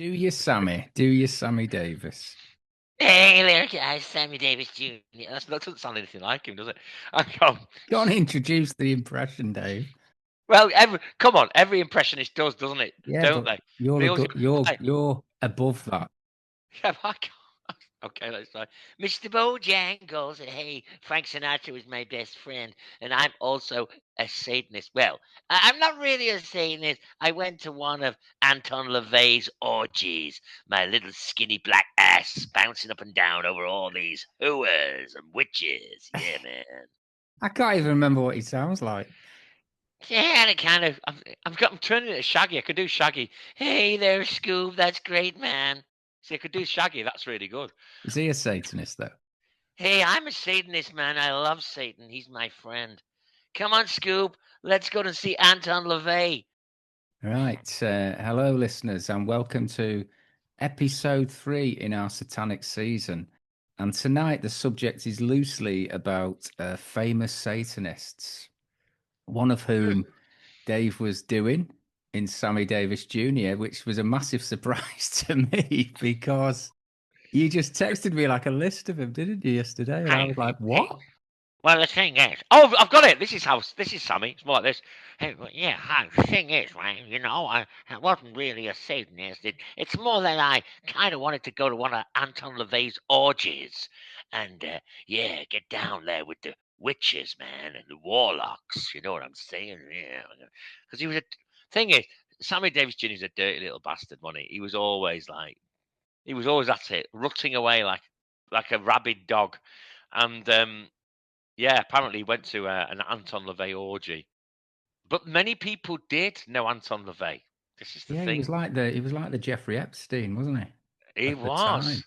Do you, Sammy? Do you, Sammy Davis? Hey there, guys. Sammy Davis Jr. That doesn't sound anything like him, does it? I go, Go on, introduce the impression, Dave. well, come on, every impressionist does, doesn't it? Yeah, Don't but they? you're They a always good. go, You're hey, you're above that. yeah, I can't. Okay, let's try. Mr. Bojangles, hey, Frank Sinatra was my best friend, and I'm also a Satanist. Well, I'm not really a Satanist. I went to one of Anton LaVey's orgies, my little skinny black ass bouncing up and down over all these hooers and witches. Yeah, man. I can't even remember what he sounds like. Yeah, and it kind of. I'm turning it to Shaggy. I could do Shaggy. Hey there, Scoob. That's great, man. See, I could do Shaggy. That's really good. Is he a Satanist though? Hey, I'm a Satanist, man. I love Satan. He's my friend. Come on, Scoob. Let's go to see Anton LaVey. Right. Hello, listeners, and welcome to episode 3 in our Satanic season. And tonight, the subject is loosely about famous Satanists, one of Hmm. whom Dave was doing in Sammy Davis Jr., which was a massive surprise to me because you just texted me like a list of them, didn't you, yesterday? And I Hey, was like, hey. what? Well, the thing is, oh, I've got it. This is Sammy. It's more like this. Hey, well, yeah. Hi. The thing is, right? I wasn't really a Satanist. It's more that I kind of wanted to go to one of Anton LaVey's orgies, and yeah, get down there with the witches, man, and the warlocks. You know what I'm saying? Yeah, because he was a. Thing is, Sammy Davis Jr. is a dirty little bastard, wasn't he? He was always at it, rutting away like a rabid dog, and yeah, apparently he went to an Anton LaVey orgy. But many people did know Anton LaVey. This is the Yeah, thing. he was like the Jeffrey Epstein, wasn't he? He At the time. was.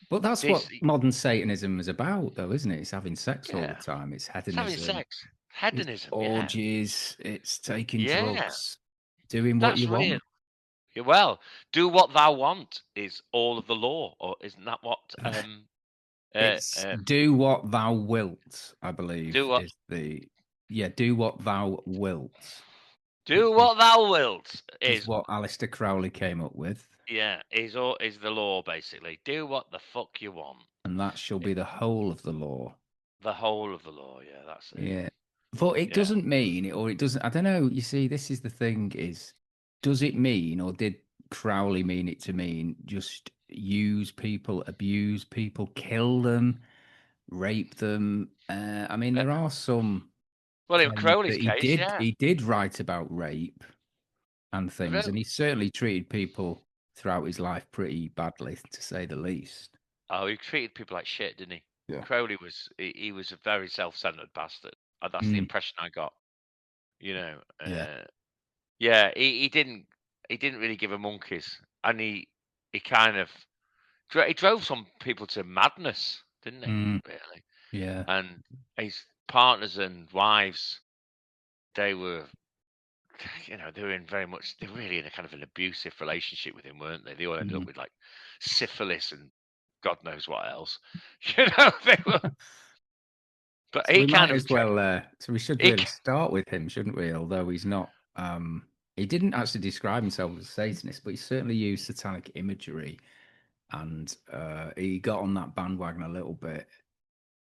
But that's what This, modern Satanism is about, though, isn't it? It's having sex all the yeah. time. It's It's having hedonism. sex. It's Hedonism, yeah. orgies. It's taking Yeah. drugs, doing what That's you real. want. Yeah, well, do what thou want is all of the law, or isn't that what uh, It's uh do what thou wilt, I do believe, what is the yeah, do what thou wilt do what thou wilt is is what Aleister Crowley came up with, yeah, is all is the law basically. Do what the fuck you want. and that shall be the whole of the law. The whole of the law, yeah, that's it. Yeah. But it Yeah. doesn't mean, or it doesn't, I don't know. You see, this is the thing is, does it mean, or did Crowley mean it to mean just use people, abuse people, kill them, rape them? I mean, Uh, there are some well, in things Crowley's that case, yeah. he did write about rape and things, and Really? he certainly treated people throughout his life pretty badly, to say the least. Oh, he treated people like shit, didn't he? Yeah. Crowley he was a very self-centered bastard. That's the Mm, impression I got. You know, yeah. yeah, he didn't really give a monkeys, and he kind of he drove some people to madness, didn't he? Mm, Really, yeah. and his partners and wives, they were, they were in very much, they were really in a kind of an abusive relationship with him, weren't they? They all ended up Mm. with like syphilis and God knows what else. You know, they were, but So he we kind might of, as well. So we should he, really start with him, shouldn't we? Although he's not. He didn't actually describe himself as a Satanist, but he certainly used satanic imagery, and he got on that bandwagon a little bit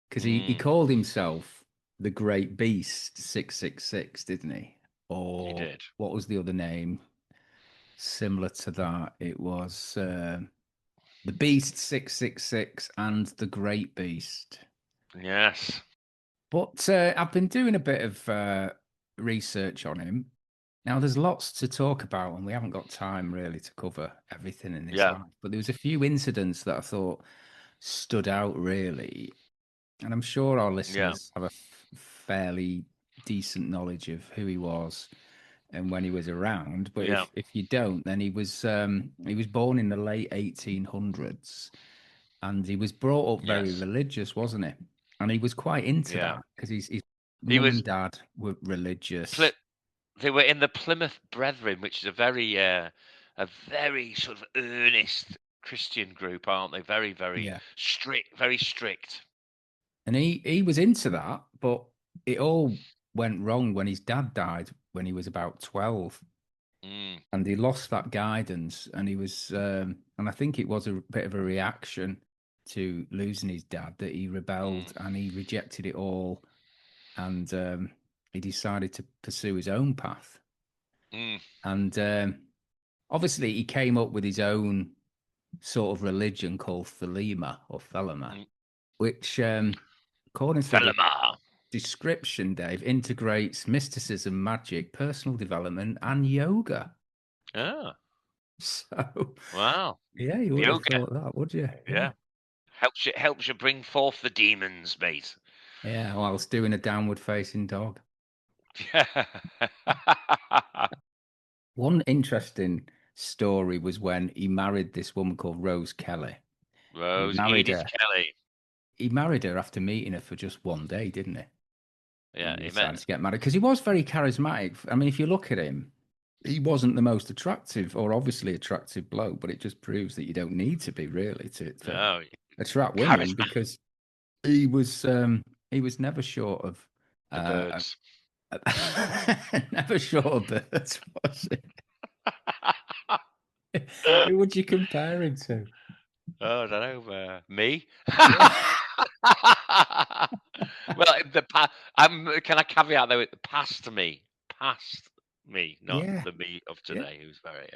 because he mm, called himself the Great Beast 666, didn't he? he Or did. what was the other name similar to that? It was the Beast 666 and the Great Beast. Yes. But I've been doing a bit of research on him. Now, there's lots to talk about, and we haven't got time really to cover everything in his Yeah. life. But there was a few incidents that I thought stood out really, and I'm sure our Yeah. listeners have a fairly decent knowledge of who he was and when he was around. But Yeah. if you don't, then he was born in the late 1800s, and he was brought up very Yes. religious, wasn't he? And he was quite into Yeah. that because his He mum and was, dad were Ply- religious. they were in the Plymouth Brethren, which is a very sort of earnest Christian group, aren't they? Very, very Yeah. strict, very strict. And he was into that, but it all went wrong when his dad died when he was about 12. and he lost that guidance, and he was, and I think it was a bit of a reaction to losing his dad that he rebelled and he rejected it all, and he decided to pursue his own path. And obviously, he came up with his own sort of religion called Thelema, which, according to the Thelema. description, Dave, integrates mysticism, magic, personal development, and yoga. Oh, So, wow. yeah, you wouldn't have Yoga. thought that, would you? Yeah. Helps you bring forth the demons, mate. Yeah, whilst doing a downward facing dog. One interesting story was when he married this woman called Rose Kelly. He Rose married Edith her. Kelly. He married her after meeting her for just one day, didn't he? Yeah, And he he decided met. to get married because he was very charismatic. I mean, if you look at him, he wasn't the most attractive or obviously attractive bloke, but it just proves that you don't need to be really to No, attract women charisma. because he was never short of The birds. never short of birds, was it? Who would you compare him to? Oh, I don't know. Me? Yeah. Well, can I caveat though? Past me, not Yeah, the me of yeah. today, who's very.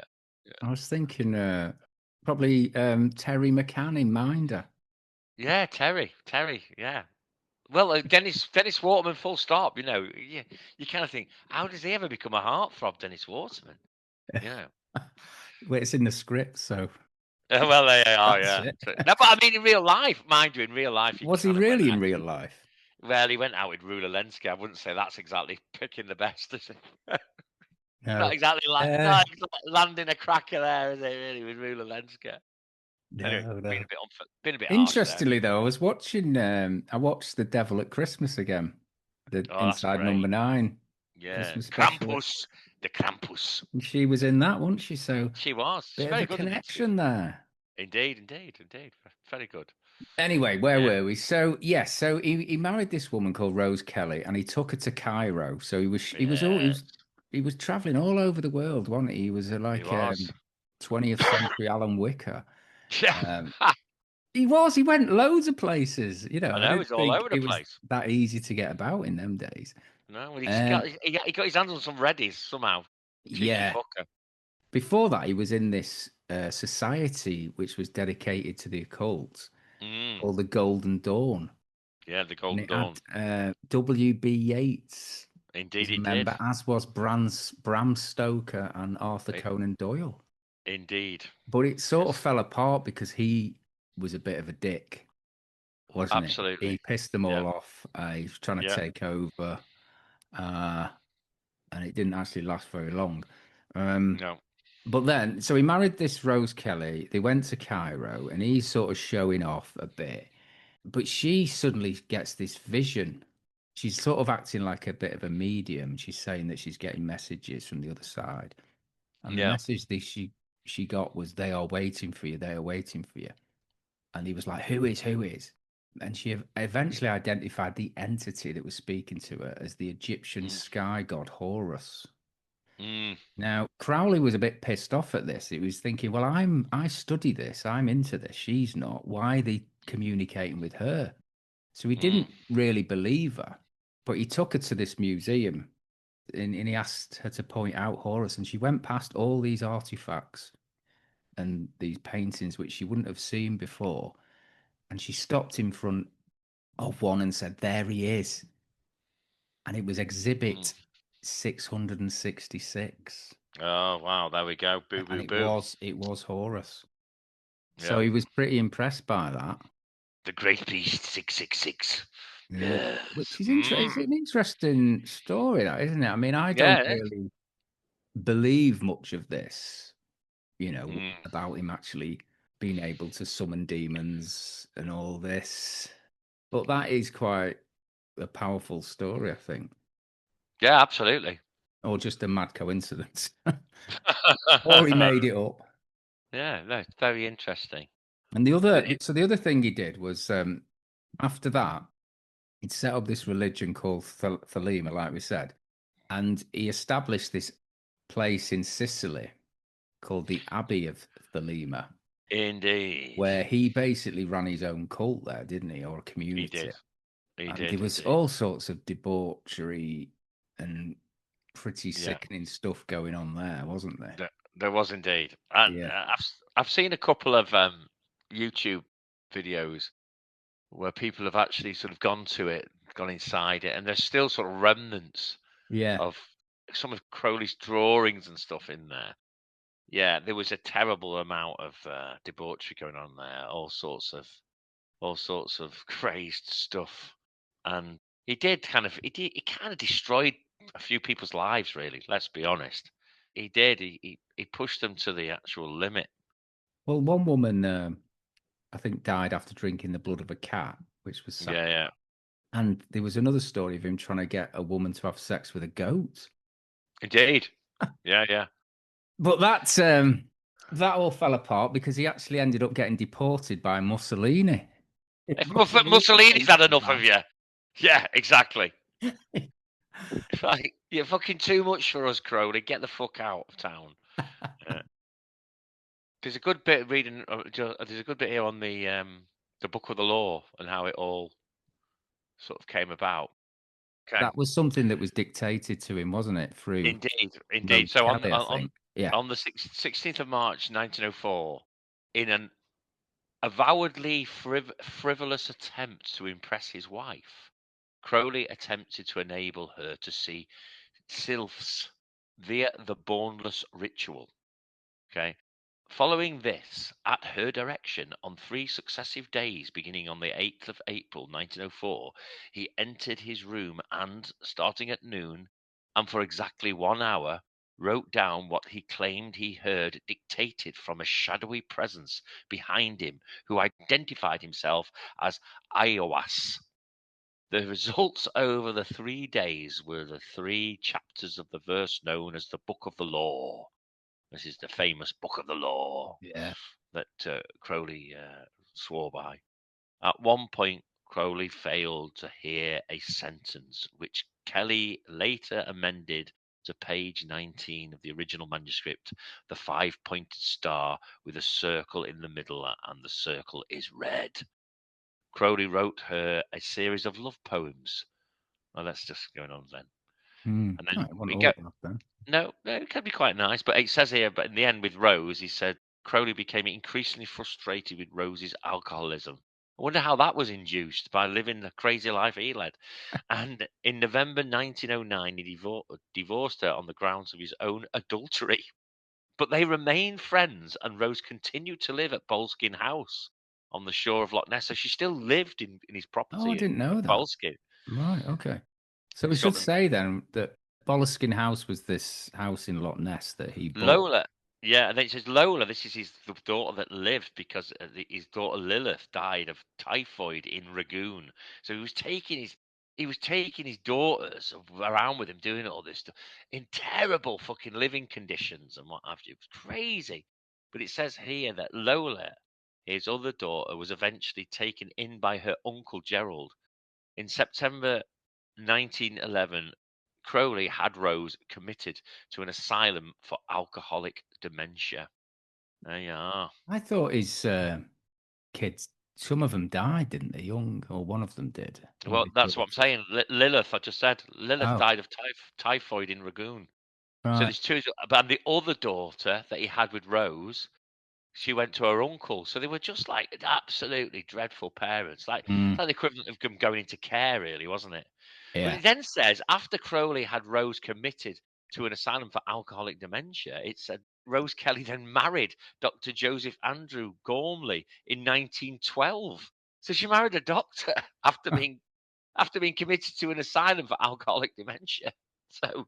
I was thinking probably Terry McCann in Minder. Yeah, Terry, yeah. Well, Dennis Waterman, full stop. You know, you kind of think, how does he ever become a heartthrob, Dennis Waterman? You know. Well, it's in the script, so Well, they are, that's yeah. it. No, but I mean, in real life, mind you, in real life, he Was he kind of went really out. in real life? Well, he went out with Rula Lenski. I wouldn't say that's exactly picking the best, is it? No. Not exactly Uh, not exactly landing a cracker there, is it? Really, with Rula Lenski. Anyway, no, being no. a bit being a bit harsh there. Interestingly, though, I watched The Devil at Christmas again, the Oh, that's Inside great. Number 9 Yeah, Christmas special. Krampus, the Krampus. And she was in that, wasn't she? So, She was. She's bit of very a good in it. connection there. Indeed. Very good. Anyway, where Yeah. were we? So yes, so he married this woman called Rose Kelly, and he took her to Cairo. So Yeah, he was traveling all over the world, wasn't he? He was he like was. 20th century Alan Wicker. Yeah. Um, he was. He went loads of places. You know, I I know, didn't he's all think over the it was place. that easy to get about in them days. No, well, Um, he got his hands on some Reddies somehow. Cheeky yeah. fucker. Before that, he was in this society which was dedicated to the occult Mm. called the Golden Dawn. Yeah, the And Golden it had Dawn. W.B. Yeats Indeed, as a he did. member, as was Bram Stoker and Arthur I- Conan Doyle. Indeed. But it sort of Yes. fell apart because he was a bit of a dick, wasn't he? He Absolutely. pissed them Yeah. all off. He was trying to Yeah. take over, uh, and it didn't actually last very long. No. But then, so he married this Rose Kelly. They went to Cairo, and he's sort of showing off a bit. But she suddenly gets this vision. She's sort of acting like a bit of a medium. She's saying that she's getting messages from the other side. And the Yeah. message that she got was, "They are waiting for you. They are waiting for you." And he was like, "Who is? Who is?" And she eventually identified the entity that was speaking to her as the Egyptian Mm. sky god Horus. Mm. Now, Crowley was a bit pissed off at this. He was thinking, well, I study this, I'm into this, she's not. Why are they communicating with her? So he Mm. didn't really believe her, but he took her to this museum and he asked her to point out Horus, and she went past all these artifacts and these paintings which she wouldn't have seen before. And she stopped in front of one and said, "There he is." And it was Mm. exhibit 666. Oh wow! There we go. Boo And boo boo. it was Horus. So Yeah. he was pretty impressed by that. The Great Beast 666. Yeah. Yes. Which is it's Mm. an interesting story, that, isn't it? I mean, I don't Yeah. It is. really believe much of this, Mm. about him actually being able to summon demons and all this. But that is quite a powerful story, I think. Yeah. Absolutely. Or just a mad coincidence. Or he made it up. Yeah. No. It's very interesting. And It- the other thing he did was after that, he'd set up this religion called Thelema, like we said, and he established this place in Sicily called the Abbey of Thelema, Indeed. where he basically ran his own cult there, didn't he, or a He community? did. He And there did was indeed. all sorts of debauchery and pretty Yeah. sickening stuff going on there, wasn't there? There was indeed. And Yeah. I've seen a couple of YouTube videos where people have actually sort of gone to it, gone inside it, and there's still sort of remnants Yeah. of some of Crowley's drawings and stuff in there. Yeah, there was a terrible amount of debauchery going on there, all sorts of crazed stuff, and he kind of destroyed a few people's lives. Really, let's be honest. He did. He pushed them to the actual limit. Well, one woman, I think, died after drinking the blood of a cat, which was sad. Yeah, yeah, And there was another story of him trying to get a woman to have sex with a goat. indeed. Yeah, yeah. But that all fell apart because he actually ended up getting deported by Mussolini. If Mussolini Mussolini's hated had the enough of man. you, yeah, exactly. Right, you're fucking too much for us, Crowley. Get the fuck out of town. Yeah. There's a good bit reading. There's a good bit here on the Book of the Law and how it all sort of came about. Okay, That was something that was dictated to him, wasn't it? Through indeed, indeed. Rose So Kelly, I think. Yeah. on the 16th of March, 1904, in an avowedly frivolous attempt to impress his wife, Crowley attempted to enable her to see sylphs via the Bournless ritual. Okay. Following this, at her direction, on 3 successive days beginning on the 8th of April 1904, he entered his room and, starting at noon, and for exactly 1 hour, wrote down what he claimed he heard dictated from a shadowy presence behind him who identified himself as Iowas. The results over the 3 days were the 3 chapters of the verse known as the Book of the Law. This is the famous Book of the Law Yeah. that Crowley swore by. At one point, Crowley failed to hear a sentence, which Kelly later amended to page 19 of the original manuscript, the 5-pointed star with a circle in the middle, and the circle is red. Crowley wrote her a series of love poems. Well, that's just going on then. And then No, it wasn't we all go. bad then. No, no, it can be quite nice. But it says here, but in the end with Rose, he said Crowley became increasingly frustrated with Rose's alcoholism. I wonder how that was induced by living the crazy life he led. And in November 1909, he divorced her on the grounds of his own adultery. But they remained friends, and Rose continued to live at Boleskine House on the shore of Loch Ness. So she still lived in his Oh, I property didn't at know that. Boleskine. Right, okay. So we It's got should the say then that Boleskine House was this house in Loch Ness that he bought. Lola. Yeah, and then it says Lola. This is the daughter that lived because his daughter Lilith died of typhoid in Ragoon. So he was taking his daughters around with him, doing all this stuff in terrible fucking living conditions and what have you. It was crazy. But it says here that Lola, his other daughter, was eventually taken in by her uncle Gerald in September 1911. Crowley had Rose committed to an asylum for alcoholic dementia. There you are. I thought his kids, some of them died, didn't they? Young, or one of them did. One of Well, his that's what I'm daughters. saying. Lilith, I just said, Lilith Oh, died of typhoid in Ragoon. So right. there's two, but the other daughter that he had with Rose, she went to her uncle. So they were just like absolutely dreadful parents. Like, Mm, it's like the equivalent of them going into care, really, wasn't it? But yeah. it then says after Crowley had Rose committed to an asylum for alcoholic dementia, it said Rose Kelly then married Dr. Joseph Andrew Gormley in 1912. So she married a doctor after being committed to an asylum for alcoholic dementia. So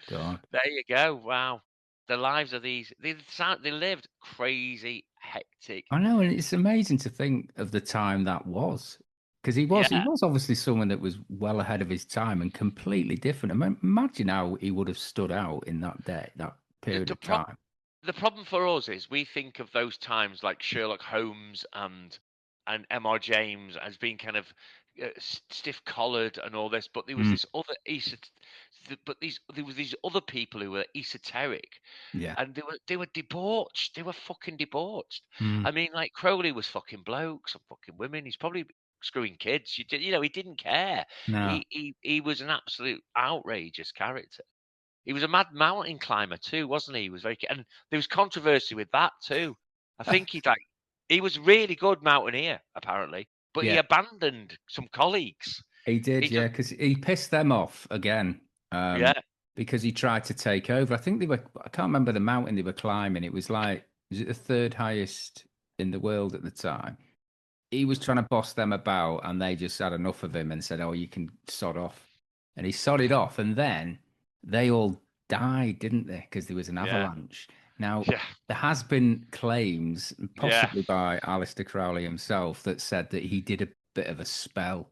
God. there you go. Wow, the lives of these they lived crazy, hectic. I know, and it's amazing to think of the time that was. Because he Yeah, was obviously someone that was well ahead of his time and completely different. Imagine how he would have stood out in that day, that the, period the of problem. time. The problem for us is we think of those times like Sherlock Holmes and M.R. James as being kind of stiff collared and all this, but there was Mm, this other but there were these other people who were esoteric, Yeah. and they were debauched. They were fucking debauched. Mm. I mean, like Crowley was fucking blokes and fucking women. He's probably screwing kids. You know, he didn't care. No. He was an absolute outrageous character. He was a mad mountain climber too, wasn't he? He was and there was controversy with that too. I think he was really good mountaineer apparently, but he Yeah. abandoned some colleagues. He did, He yeah, just because he pissed them off again, yeah, because he tried to take over. I think I can't remember the mountain they were climbing. It was like, was it the third highest in the world at the time? He was trying to boss them about, and they just had enough of him and said, "Oh, you can sod off." And he sodded off, and then they all died, didn't they? Because there was an yeah, avalanche. Now, yeah, there has been claims, yeah, possibly by Aleister Crowley himself, that said that he did a bit of a spell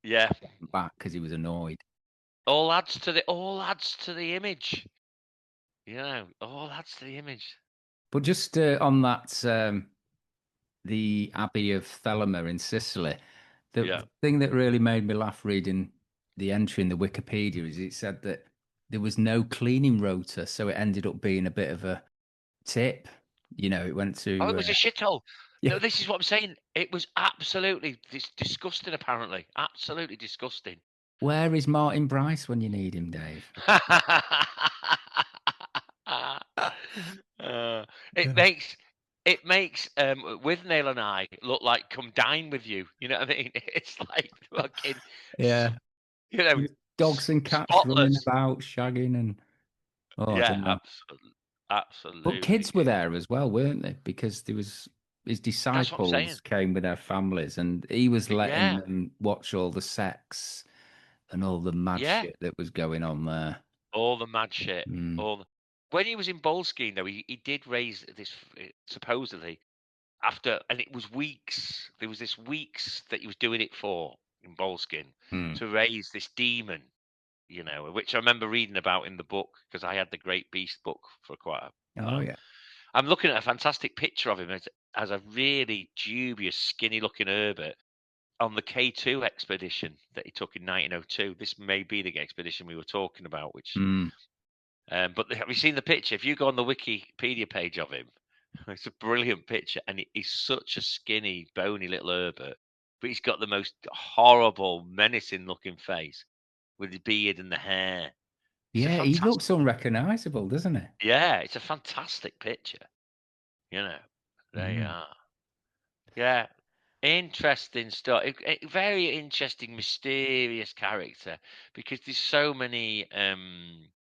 yeah. back because he was annoyed. All adds to the image. You know, all adds to the image. But just on that, the Abbey of Thelema in Sicily, Yeah. the thing that really made me laugh reading the entry in the Wikipedia is it said that there was no cleaning rota, so it ended up being a bit of a tip. You know, it went Oh, it to was a shithole. yeah. No, this is what I'm saying. It was absolutely disgusting. Apparently, absolutely disgusting. Where is Martin Bryce when you need him, Dave? Uh, Yeah. it makes Withnail and I look like come dine with you. You know what I mean? It's like fucking, Yeah, you know, dogs and cats running spotless. about, shagging, and oh, I Yeah, don't know. But absolutely. kids were there as well, weren't they? Because there was his That's what I'm saying. disciples came with their families, and he was letting Yeah, them watch all the sex and all the mad yeah. shit that was going on there. All the mad shit. Mm, All the... When he was in Boleskine, though, he did raise this supposedly after, and it was weeks. There was this weeks that he was doing it for in Boleskine mm. to raise this demon, you know, which I remember reading about in the book because I had the Great Beast book for quite a Oh while. yeah. I'm looking at a fantastic picture of him as a really dubious, skinny-looking Herbert on the K2 expedition that he took in 1902. This may be the expedition we were talking about, which Mm. but have you seen the picture? If you go on the Wikipedia page of him, it's a brilliant picture, and he's such a skinny, bony little Herbert, but he's got the most horrible, menacing-looking face with the beard and the hair. It's a Yeah, he fantastic, looks unrecognizable, doesn't he? yeah, it's a fantastic picture. You know, there you Mm. are. Yeah, interesting stuff. Very interesting, mysterious character because there's so many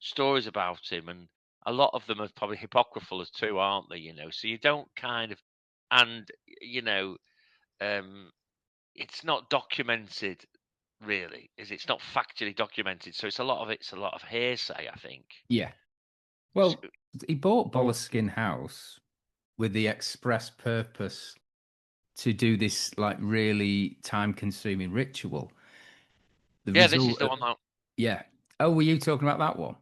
stories about him, and a lot of them are probably apocryphal as too, aren't they? You know, so you don't kind of, and you know, um, it's not documented really, is it? It's not factually documented, so it's a lot of hearsay, I think. Yeah. S- Well, he bought Boleskine House with the express purpose to do this like really time-consuming ritual. The Yeah, this is result, the one. yeah. Oh, were you talking about that one?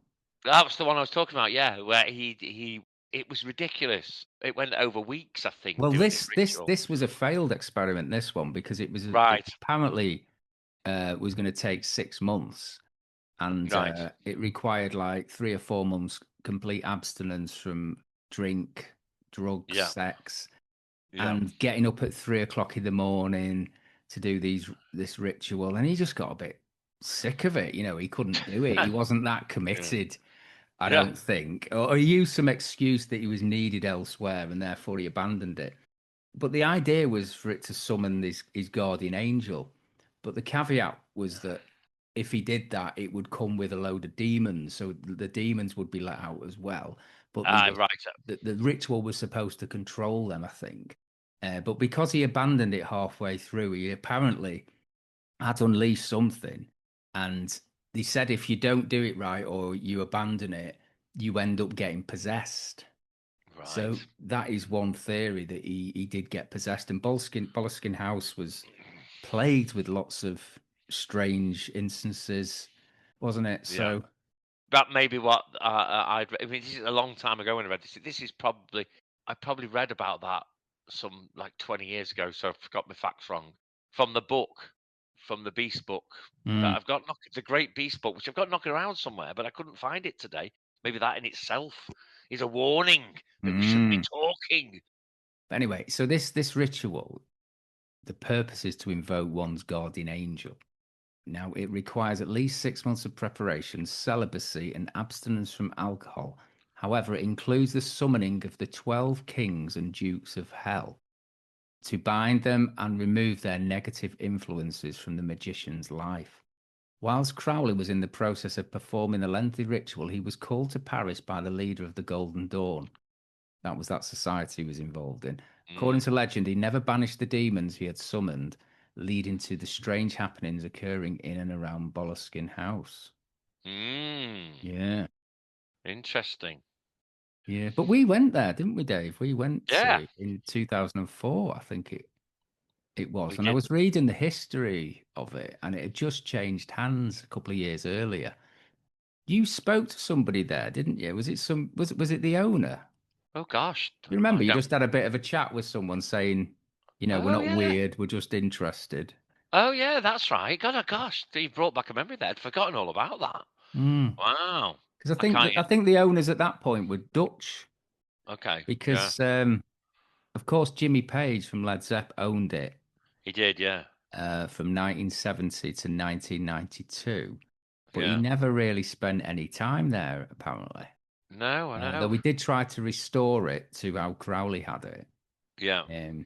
That was the one I was talking about, yeah, where he it was ridiculous. It went over weeks, I think, Well, doing this this ritual. this was a failed experiment. This one because it Right, apparently was going to take 6 months, and right. it required like 3 or 4 months complete abstinence from drink, drugs, Yeah, sex, yeah. and getting up at 3 o'clock in the morning to do this ritual. And he just got a bit sick of it. You know, he couldn't do it. He wasn't that Yeah. committed, I Yeah. don't think. Or he used some excuse that he was needed elsewhere and therefore he abandoned it. But the idea was for it to summon his guardian angel. But the caveat was that if he did that, it would come with a load of demons. So the demons would be let out as well. But Right. the ritual was supposed to control them, I think. But because he abandoned it halfway through, he apparently had unleashed something. And they said if you don't do it right or you abandon it, you end up getting possessed. So Right. that is one theory that he did get possessed. And Boleskine House was plagued with lots of strange instances, wasn't it? Yeah. So That may be what I mean, this is a long time ago when I read this. This is probably I probably read about that some like 20 years ago, so I've got my facts wrong from the book from the Beast book that Mm. I've got. It's a great Beast book, which I've got knocking around somewhere, but I couldn't find it today. Maybe that in itself is a warning that we shouldn't be Mm. talking. Anyway, so this ritual, the purpose is to invoke one's guardian angel. Now, it requires at least 6 months of preparation, celibacy, and abstinence from alcohol. However, it includes the summoning of the 12 kings and dukes of hell to bind them and remove their negative influences from the magician's life. Whilst Crowley was in the process of performing the lengthy ritual, he was called to Paris by the leader of the Golden Dawn. That was that society he was involved in. According Mm. to legend, he never banished the demons he had summoned, leading to the strange happenings occurring in and around Boleskine House. Mm. Yeah, Interesting. yeah. But we went there, didn't we, Dave? We went Yeah, to in 2004, I think it was. we And I did. was reading the history of it, and it had just changed hands a couple of years earlier. You spoke to somebody there, didn't you? Was it the owner? Oh gosh, You I remember you don't. just had a bit of a chat with someone saying, we're Oh not yeah. weird, we're just interested. Oh yeah, that's right. God, oh, gosh, you brought back a memory there. I'd forgotten all about that. Mm. Wow. Because I can't. I think the owners at that point were Dutch. Okay. Yeah, Because of course Jimmy Page from Led Zepp owned it he did. Yeah. from 1970 to 1992, but he Yeah. never really spent any time there apparently. No, I Though know. we did try to restore it to how Crowley had it. Yeah. Um,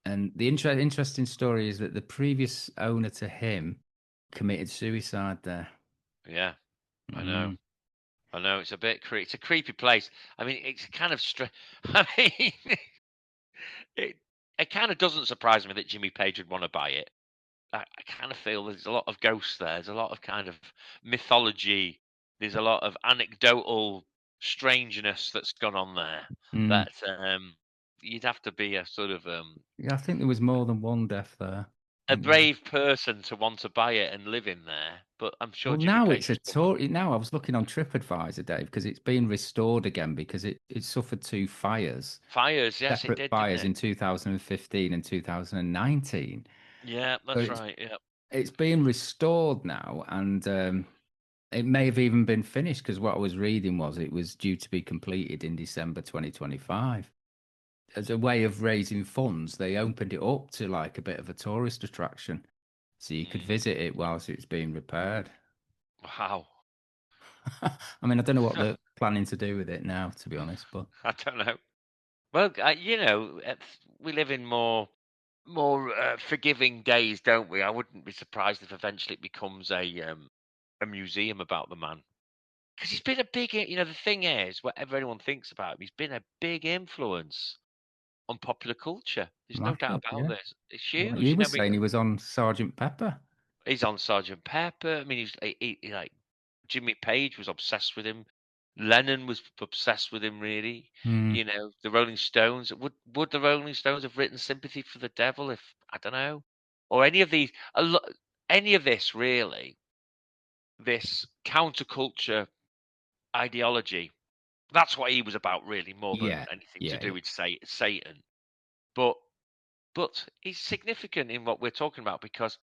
and the interesting story is that the previous owner to him committed suicide there. Yeah. I know. Mm. I know. It's a bit it's a creepy place. I mean, it's kind of I mean, it it kind of doesn't surprise me that Jimmy Page would want to buy it. I kind of feel there's a lot of ghosts there. There's a lot of kind of mythology. There's a lot of anecdotal strangeness that's gone on there. Mm. That you'd have to be a sort of Yeah, I think there was more than one death there. I a think there was. brave person to want to buy it and live in there. But I'm sure Well, Jimmy now Page it's a was tour. Now I was looking on TripAdvisor, Dave, because it's been restored again because it suffered two fires, fires. Yes, it separate did, didn't fires it? in 2015 and 2019. Yeah, So that's right. Yeah. it's being restored now, and it may have even been finished because what I was reading was it was due to be completed in December 2025. As a way of raising funds, they opened it up to like a bit of a tourist attraction, so you could Mm, visit it whilst it's being repaired. wow. I mean, I don't know what they're planning to do with it now, to be honest, but I don't know. Well, we live in more forgiving days, don't we? I wouldn't be surprised if eventually it becomes a museum about the man because he's been a big. The thing is, whatever anyone thinks about him, he's been a big influence on popular culture. There's no doubt massive, about yeah. this. It's Like huge. you were saying, he was on Sergeant Pepper. He's on Sergeant Pepper. I mean, like Jimmy Page was obsessed with him. Lennon was obsessed with him. Really, Hmm. the Rolling Stones. Would the Rolling Stones have written "Sympathy for the Devil" if I don't know, or any of these, any of this really, this counterculture ideology? That's what he was about, really, more than Yeah, anything to yeah, do yeah. with Satan. But he's significant in what we're talking about because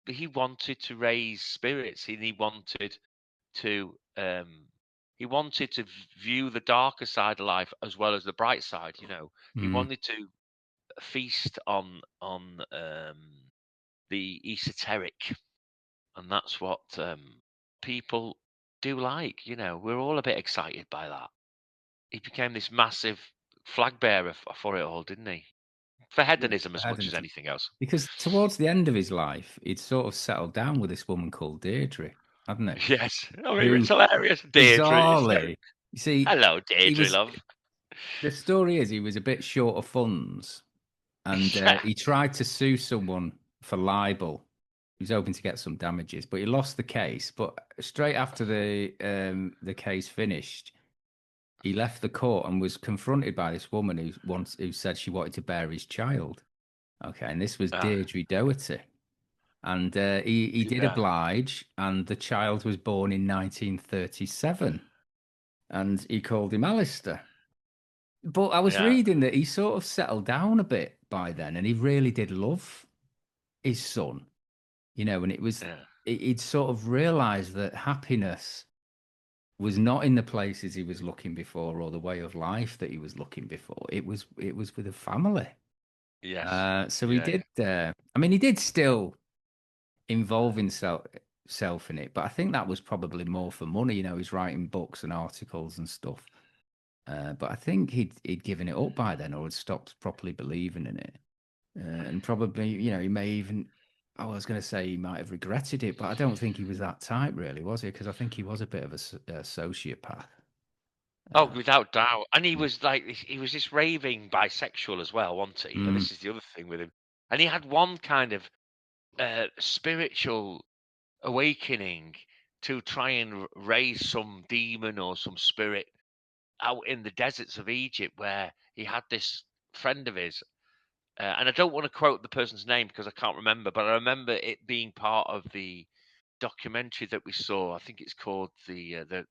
he wanted to raise spirits and to he wanted to view the darker side of life as well as the bright side. He Hmm. wanted to feast on the esoteric, and that's what people do like. We're all a bit excited by that. He became this massive flag bearer for it all, didn't he? For Yeah, hedonism for as much as hedonism. anything else. Because towards the end of his life, he'd sort of settled down with this woman called Deirdre, hadn't he? Yes, I mean it's Who hilarious. Deirdre, bizarrely, you see, hello, he Deirdre, was. love. The story is he was a bit short of funds, and Yeah. he tried to sue someone for libel. He was hoping to get some damages, but he lost the case. But straight after the case finished, he left the court and was confronted by this woman who said she wanted to bear his child. Okay, and this was Ah, Deirdre Doherty, and he did yeah, oblige, and the child was born in 1937, and he called him Alistair. But I was yeah. reading that he sort of settled down a bit by then, and he really did love his son. And it was, Yeah. he'd sort of realized that happiness was not in the places he was looking before or the way of life that he was looking before. It was with a family. Yes. So he Yeah. did. I mean, he did still involve himself in it, but I think that was probably more for money. He's writing books and articles and stuff. But I think he'd given it up by then, or had stopped properly believing in it. And probably, he may even. I was going to say he might have regretted it, but I don't think he was that type, really, was he? Because I think he was a bit of a sociopath. Oh, Uh, without doubt. And he was like he was this raving bisexual as well, wasn't he? And mm, this is the other thing with him. And he had one kind of spiritual awakening to try and raise some demon or some spirit out in the deserts of Egypt, where he had this friend of his. And I don't want to quote the person's name because I can't remember, but I remember it being part of the documentary that we saw. I think it's called the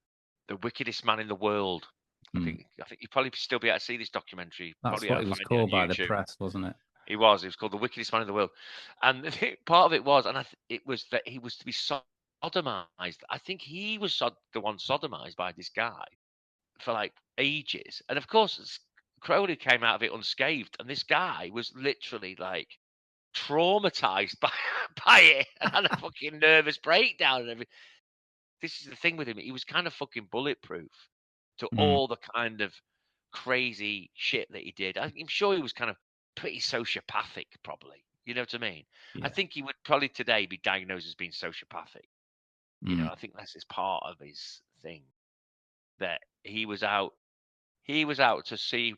wickedest man in the world. mm. I think you probably still be able to see this documentary. That's Probably what able it to was find it on called by the YouTube. press, wasn't it? He was. It was called the wickedest man in the world, and part of it was, and it was that he was to be sodomized. I think he was the one sodomized by this guy for like ages, and of course, Crowley came out of it unscathed, and this guy was literally like traumatized by it and had a fucking nervous breakdown and everything. This is the thing with him. He was kind of fucking bulletproof to Mm, all the kind of crazy shit that he did. I'm sure he was kind of pretty sociopathic, probably. You know what I mean? I yeah. think he would probably today be diagnosed as being sociopathic. Mm, I think that's his part of his thing, that he was out to see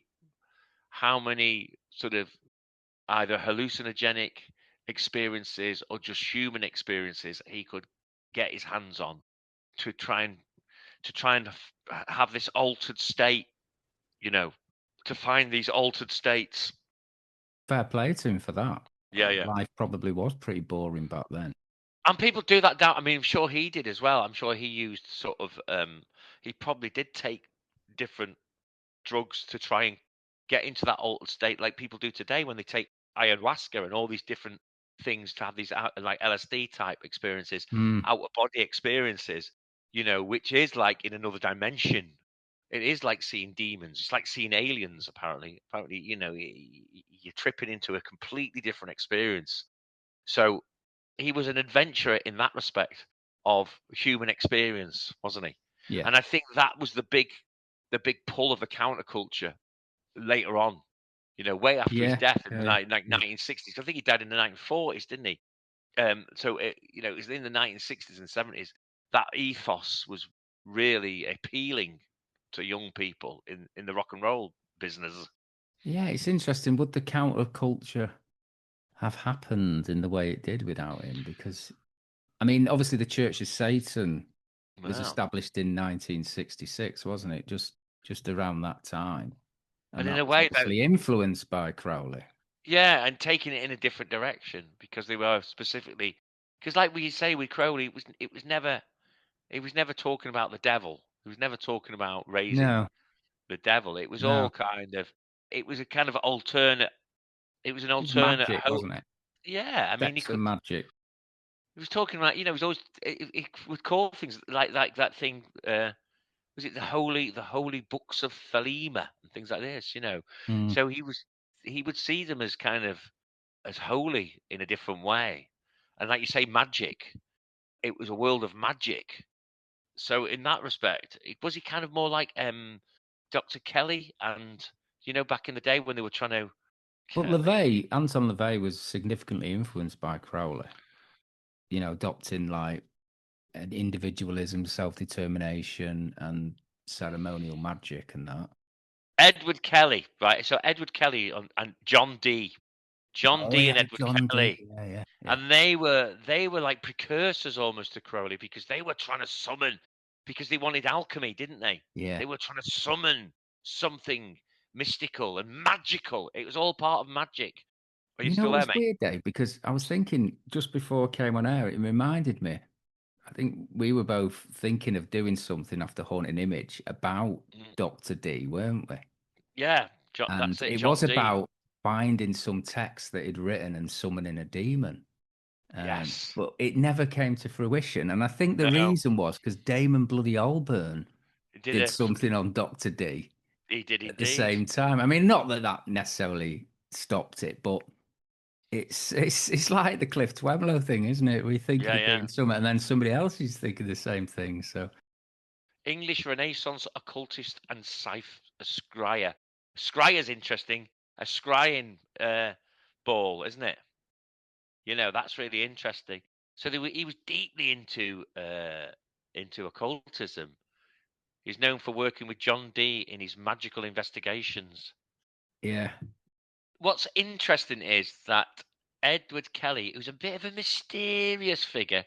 how many sort of either hallucinogenic experiences or just human experiences he could get his hands on to try and have this altered state, you know, to find these altered states. fair play to him for that. Yeah, yeah. Life probably was pretty boring back then. And people do that down. I mean, I'm sure he did as well. I'm sure he used sort of he probably did take different drugs to try and get into that altered state like people do today when they take ayahuasca and all these different things to have these like LSD type experiences, Mm, out of body experiences, which is like in another dimension. It is like seeing demons. It's like seeing aliens, apparently. Apparently, you're tripping into a completely different experience. So he was an adventurer in that respect of human experience, wasn't he? yeah. And I think that was the big pull of the counterculture later on, way after his Yeah. death in the Yeah. like Yeah. 1960s. I think he died in the 1940s, didn't he? So it was in the 1960s and 70s that ethos was really appealing to young people in the rock and roll business. Yeah, it's interesting. Would the counterculture have happened in the way it did without him? Because, I mean, obviously the Church of Satan was Wow. established in 1966, wasn't it? Just around that time. And And in that a was way that, obviously influenced by Crowley. yeah, and taking it in a different direction because they were specifically, because like we say with Crowley, it was never talking about the devil. He was never talking about raising No, the devil. It was no. all kind of, it was a kind of alternate. It was an It was alternate magic, hope. wasn't it? Yeah, I mean, Sex and magic. he was talking about, he was always, he would call things like that thing. Was it the holy books of Thelema and things like this? Mm. So he would see them as kind of as holy in a different way, and like you say, magic. It was a world of magic. So in that respect, was he kind of more like Dr. Kelly and back in the day when they were trying to But Anton LaVey was significantly influenced by Crowley, adopting like an individualism, self-determination, and ceremonial magic and that. Edward Kelly, right? So Edward Kelly and John Dee. John Oh Dee yeah, and Edward John D. Kelly. Yeah, yeah, yeah. And they were like precursors almost to Crowley because they were trying to summon, because they wanted alchemy, didn't they? Yeah. They were trying to summon something mystical and magical. It was all part of magic. Are you You know still what there, was mate? weird, Dave? Because I was thinking just before I came on air, it reminded me. I think we were both thinking of doing something after Haunting Image about Mm, Dr. D, weren't we? yeah, And that's it, it John was Dee. about finding some text that he'd written and summoning a demon. Yes. But it never came to fruition. And I think the No. reason was because Damon bloody Albarn He did did it. something on Dr. D He did at the indeed. same time. I mean, not that that necessarily stopped it, but it's like the Cliff Twemlow thing, isn't it? We think Yeah, you're yeah. doing something, and then somebody else is thinking the same thing. So English Renaissance occultist and a scryer. Scryer's interesting. A scrying ball, isn't it? You know, that's really interesting. So he was deeply into occultism. He's known for working with John Dee in his magical investigations. yeah, What's interesting is that Edward Kelly, who's a bit of a mysterious figure,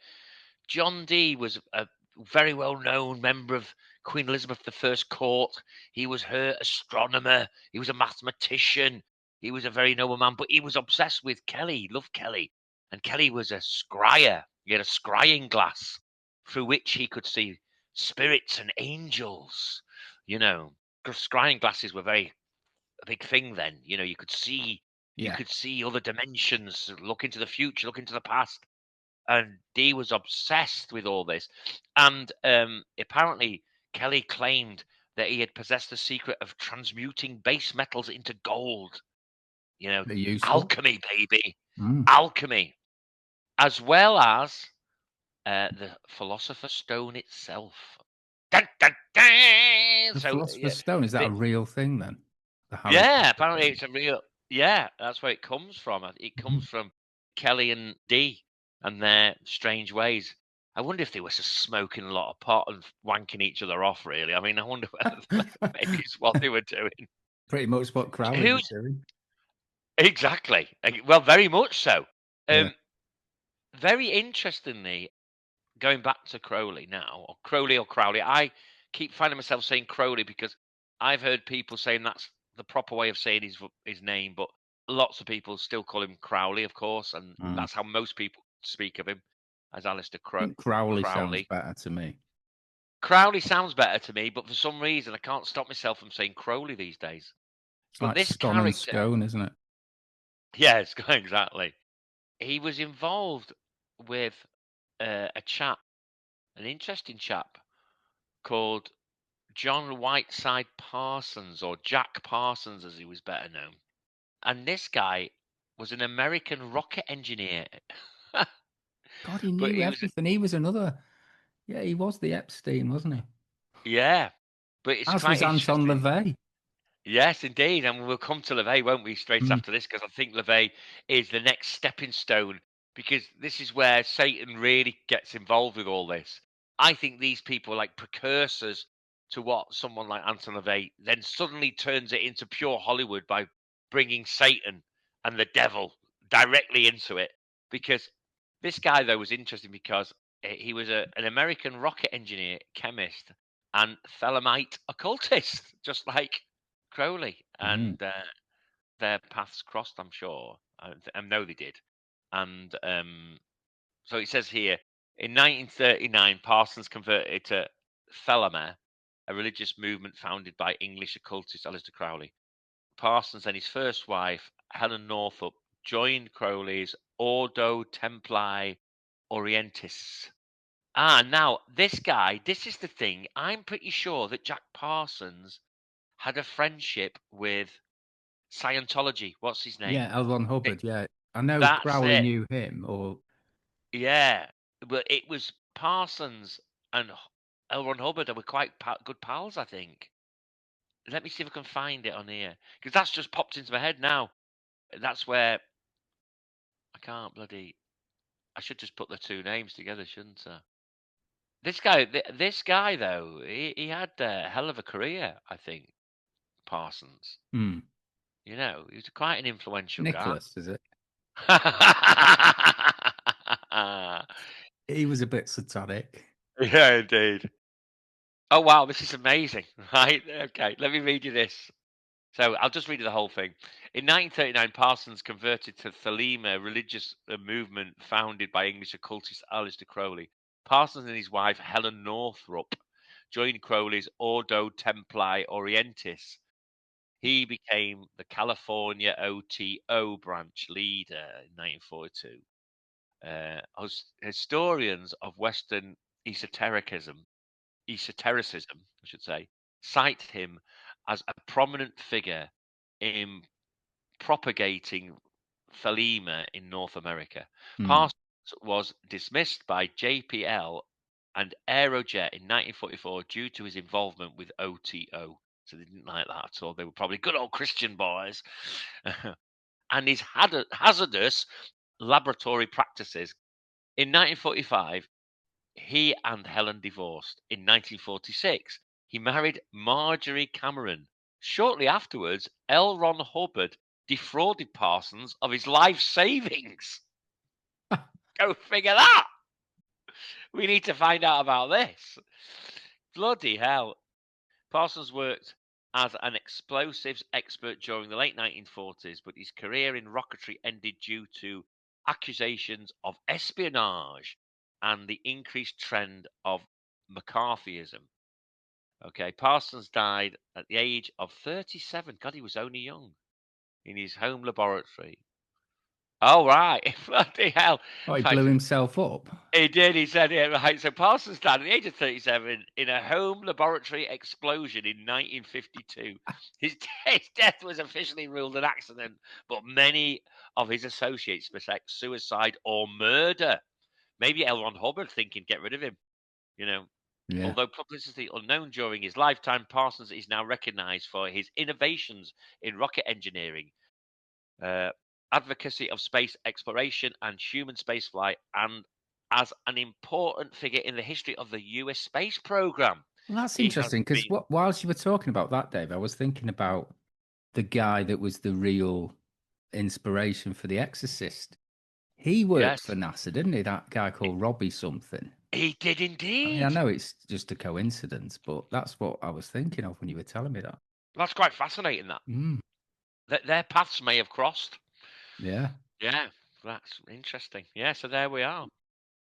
John Dee was a very well known member of Queen Elizabeth I's court. He was her astronomer. He was a mathematician. He was a very noble man, but he was obsessed with Kelly. He loved Kelly. And Kelly was a scryer. He had a scrying glass through which he could see spirits and angels. You know, 'cause scrying glasses were very a big thing then. You know, you yeah. could see other dimensions, look into the future, look into the past, and Dee was obsessed with all this. And apparently, Kelly claimed that he had possessed the secret of transmuting base metals into gold. You know, They're useful. alchemy, baby, Mm. alchemy, as well as the Philosopher's Stone itself. Dun, dun, dun! The So, Philosopher's Stone, is that a real thing then? The Harry yeah, Potter apparently thing. it's a real. Yeah, that's where it comes from. It Mhm. comes from Kelly and Dee and their strange ways. I wonder if they were just smoking a lot of pot and wanking each other off. Really, I mean, I wonder whether maybe it's what they were doing. Pretty much what Crowley was Who's doing. exactly? Well, very much so. Yeah. Very interestingly, going back to Crowley now, or Crowley. I keep finding myself saying Crowley because I've heard people saying that's the proper way of saying his name, but lots of people still call him Crowley, of course, and Mm. that's how most people speak of him as I think Crowley sounds Crowley. better to me. Crowley sounds better to me, but for some reason I can't stop myself from saying Crowley these days. It's But like this scone and character, scone, isn't it? yes, exactly. He was involved with a chap, an interesting chap called John Whiteside Parsons, or Jack Parsons as he was better known. And this guy was an American rocket engineer. God, he But knew he was, everything. He was another. Yeah, he was the Epstein, wasn't he? yeah. But it's As quite was Anton interesting. LaVey. Yes, indeed. And we'll come to LaVey, won't we, straight Mm. after this? Because I think LaVey is the next stepping stone, because this is where Satan really gets involved with all this. I think these people are like precursors to what someone like Anton LaVey then suddenly turns it into pure Hollywood by bringing Satan and the devil directly into it. Because this guy, though, was interesting because he was an American rocket engineer, chemist, and Thelemite occultist, just like Crowley, Mm. and their paths crossed, I'm sure. I know they did. And so it says here, in 1939, Parsons converted to Thelema, a religious movement founded by English occultist Aleister Crowley. Parsons and his first wife, Helen Northup, joined Crowley's Ordo Templi Orientis. Ah, now this guy, this is the thing. I'm pretty sure that Jack Parsons had a friendship with Scientology. What's his name? Yeah, L. Ron It, Hubbard. Yeah, I know that's Crowley it. knew him. Or Yeah, but it was Parsons and L. Ron Hubbard. They were quite good pals, I think. Let me see if I can find it on here because that's just popped into my head now. That's where I can't bloody. I should just put the two names together, shouldn't I? This guy though, he had a hell of a career. I think Parsons. hmm, You know, he was quite an influential guy. Nicholas, is it? He was a bit satanic. Yeah, indeed. Oh wow, this is amazing. Right, okay, let me read you this. So I'll just read you the whole thing. In 1939, Parsons converted to Thelema, a religious movement founded by English occultist Aleister Crowley. Parsons and his wife Helen Northup joined Crowley's Ordo Templi Orientis. He became the California OTO branch leader in 1942. Historians of Western esotericism, I should say, cite him as a prominent figure in propagating thelema in North America. Hmm. Parsons was dismissed by JPL and Aerojet in 1944 due to his involvement with OTO. So they didn't like that at all. They were probably good old Christian boys. And his hazardous laboratory practices. In 1945, he and Helen divorced. In 1946, he married Marjorie Cameron. Shortly afterwards, L. Ron Hubbard defrauded Parsons of his life savings. Go figure that. We need to find out about this. Bloody hell. Parsons worked as an explosives expert during the late 1940s, but his career in rocketry ended due to accusations of espionage and the increased trend of McCarthyism. Okay, Parsons died at the age of 37. God, he was only young. In his home laboratory. Oh, right. Bloody hell. Oh, he Right, blew himself up. he did. He said it right. So Parsons died at the age of 37 in a home laboratory explosion in 1952. His death was officially ruled an accident, but many of his associates suspect suicide or murder. Maybe L. Ron Hubbard thinking get rid of him. You know, Yeah. although publicity unknown during his lifetime, Parsons is now recognized for his innovations in rocket engineering, uh, advocacy of space exploration and human spaceflight, and as an important figure in the history of the US space program. Well, that's He has interesting because been, whilst you were talking about that, Dave, I was thinking about the guy that was the real inspiration for The Exorcist. He worked for yes, NASA, didn't he? That guy called Robbie something. he did I mean, I indeed. know it's just a coincidence, but that's what I was thinking of when you were telling me that. That's quite fascinating. Mm, That their paths may have crossed. yeah. Yeah, that's interesting. Yeah, so there we are.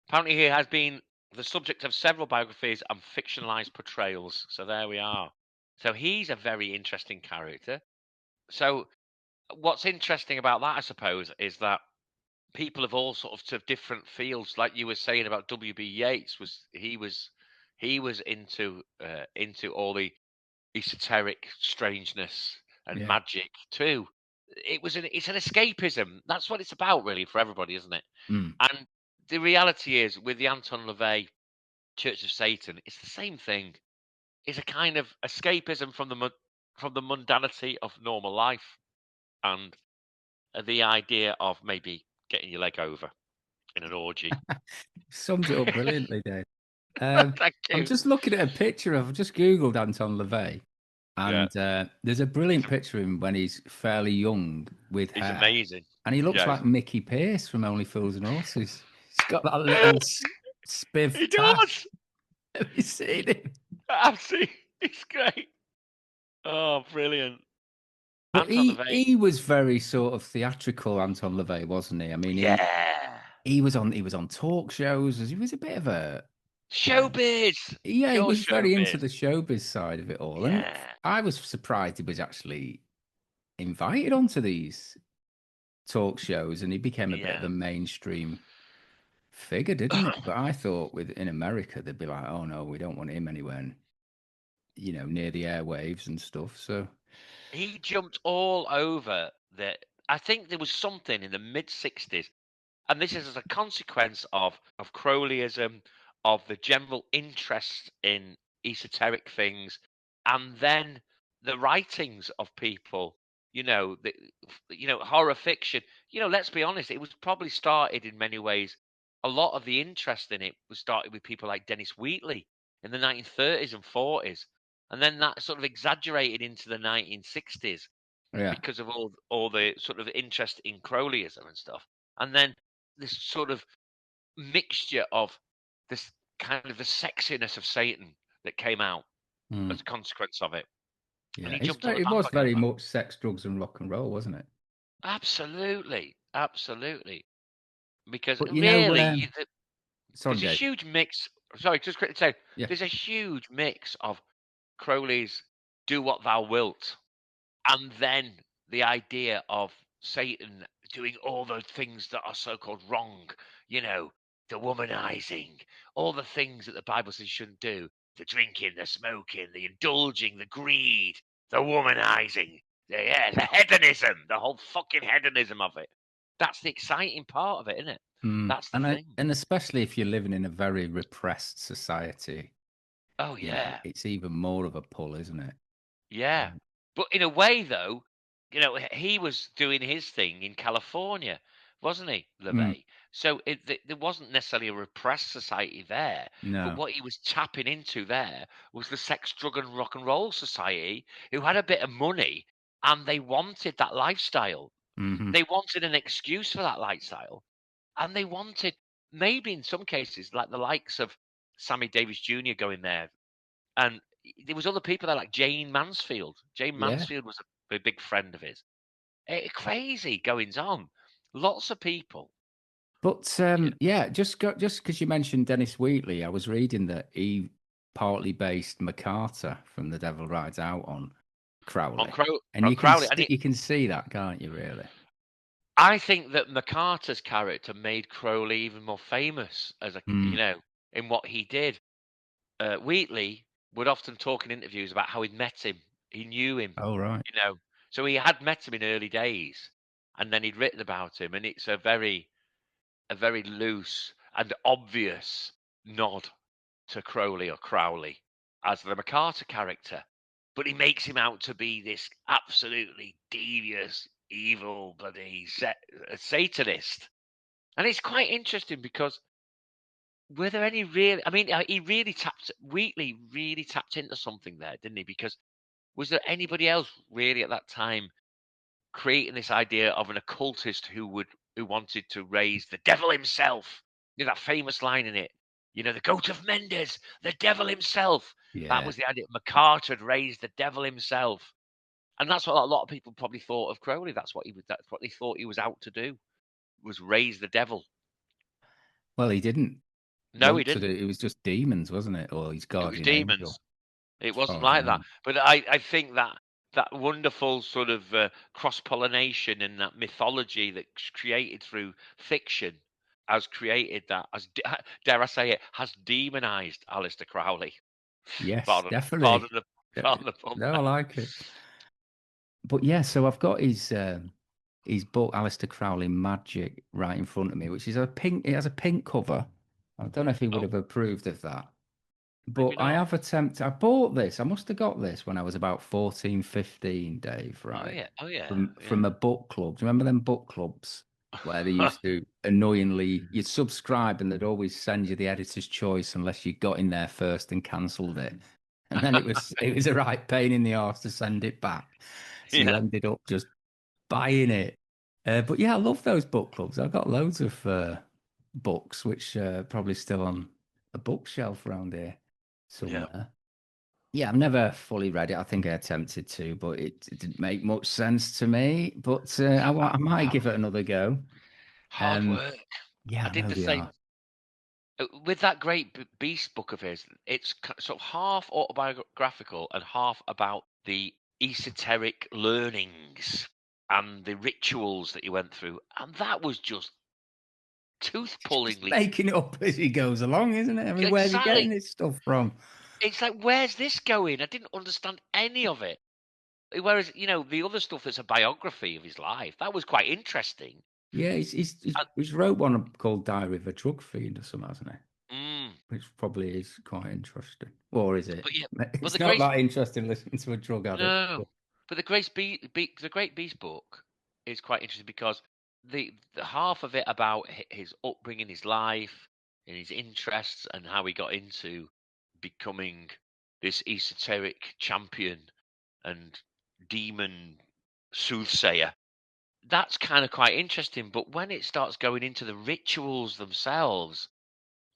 Apparently, he has been the subject of several biographies and fictionalized portrayals. So there we are. So he's a very interesting character. So what's interesting about that, I suppose, is that people of all sorts of different fields, like you were saying about W.B. Yeats, he was into all the esoteric strangeness and Yeah. magic too. It's an escapism. That's what it's about, really, for everybody, isn't it? Mm. And the reality is, with the Anton LaVey Church of Satan, it's the same thing. It's a kind of escapism from the mundanity of normal life and the idea of maybe getting your leg over in an orgy. Summed it up brilliantly, Dave. Thank I'm you. just looking at a picture of, I've just Googled Anton LaVey, Yeah, and there's a he's brilliant picture of him when he's fairly young with he's hair. amazing. And he looks Yeah, like Mickey Pearce from Only Fools and Horses. He's got that little spiff he tash. does. Have you seen him? Absolutely, it's great. Oh, brilliant. But Anton he was very sort of theatrical, Anton LaVey, wasn't he? I mean, Yeah. he was on talk shows. He was a bit of a Showbiz. yeah, he Pure was very into showbiz. the showbiz side of it all. And Yeah. I was surprised he was actually invited onto these talk shows and he became a bit of Yeah. a mainstream figure, didn't he? But I thought with in America they'd be like, oh no, we don't want him anywhere, near the airwaves and stuff. So He jumped all over the. I think there was something in the mid 60s, and this is as a consequence of Crowleyism, of the general interest in esoteric things, and then the writings of people. The horror fiction. Let's be honest. It was probably started in many ways. A lot of the interest in it was started with people like Dennis Wheatley in the 1930s and 40s, and then that sort of exaggerated into the 1960s yeah. because of all the sort of interest in Crowleyism and stuff. And then this sort of mixture of this kind of the sexiness of Satan that came out Mm. as a consequence of it. And Yeah, he jumped on the it was bandwagon of very that. much sex, drugs, and rock and roll, wasn't it? Absolutely. Absolutely. Because But really, sorry, there's a Dave. huge mix. Sorry, just quickly say, Yeah, there's a huge mix of Crowley's "Do What Thou Wilt" and then the idea of Satan doing all those things that are so-called wrong, you know, the womanizing, all the things that the Bible says you shouldn't do, the drinking, the smoking, the indulging, the greed, the womanizing, the hedonism, the whole fucking hedonism of it. That's the exciting part of it, isn't it? That's the thing. And especially if you're living in a very repressed society, Oh, yeah. it's even more of a pull, isn't it? Yeah. But in a way, though, he was doing his thing in California, wasn't he, Mm, LaVey? So there wasn't necessarily a repressed society there, but no. what he was tapping into there was the sex, drug, and rock and roll society who had a bit of money and they wanted that lifestyle. Hmm. They wanted an excuse for that lifestyle. And they wanted, maybe in some cases, like the likes of Sammy Davis Jr. going there, and there was other people there like Jane Mansfield. Jane Yeah. Mansfield was a big friend of his. Crazy goings on. Lots of people. But Yeah. yeah, just because you mentioned Dennis Wheatley, I was reading that he partly based MacArthur from The Devil Rides Out on Crowley, and On Crowley. And you can see that, can't you? Really? I think that MacArthur's character made Crowley even more famous as Mm. in what he did. Wheatley would often talk in interviews about how he'd met him. He knew him, Oh, right. you know. So he had met him in early days, and then he'd written about him, and it's a very loose and obvious nod to Crowley as the MacArthur character, but he makes him out to be this absolutely devious, evil, bloody Satanist. And it's quite interesting because were there any real? I mean, Wheatley really tapped into something there, didn't he? Because was there anybody else really at that time creating this idea of an occultist who wanted to raise the devil himself? You know that famous line in it. The goat of Mendes, the devil himself. That Yeah. was the idea. MacArthur had raised the devil himself, and that's what a lot of people probably thought of Crowley. That's what they thought he was out to do, was raise the devil. Well, he didn't No, he want to do. didn't. It was just demons, wasn't it? Or his It was guardian angel, demons. It as wasn't far as I like that. know. But I think that wonderful sort of cross pollination and that mythology that's created through fiction has created that, dare I say it, has demonized Aleister Crowley. Yes, Pardon, definitely. pardon the Yeah, pardon the pun no, I there. like it. But yeah, so I've got his book, Aleister Crowley Magic, right in front of me, which is a pink. It has a pink cover. I don't know if he would Oh, have approved of that. But maybe I not. have attempted, I bought this. I must have got this when I was about 14, 15, Dave, Oh right? yeah. Oh yeah. From a book club. Do you remember them book clubs where they Yeah. used to annoyingly, you'd subscribe and they'd always send you the editor's choice unless you got in there first and cancelled it. And then it was a right pain in the arse to send it back. So you Yeah. ended up just buying it. But yeah, I love those book clubs. I've got loads of books which probably still on a bookshelf around here Yeah. somewhere. Yeah, I've never fully read it. I think I attempted to, but it didn't make much sense to me. But I might give it another go. Hard Um, work. yeah, I I did know the they same. are. With that great Beast book of his, it's sort of half autobiographical and half about the esoteric learnings and the rituals that he went through, and that was just Just tooth-pullingly making it up as he goes along, isn't it? I mean, where's he getting exactly. this stuff from? It's like, where's this going? I didn't understand any of it. Whereas, the other stuff that's a biography of his life, that was quite interesting. Yeah, he's wrote one called Diary of a Drug Fiend or something, hasn't he? Mm, Which probably is quite interesting. Or is it? but yeah, but It's the not great that interesting listening to a drug addict. No, but the Great Beast book is quite interesting because the half of it about his upbringing, his life, and his interests, and how he got into becoming this esoteric champion and demon soothsayer. That's kind of quite interesting. But when it starts going into the rituals themselves,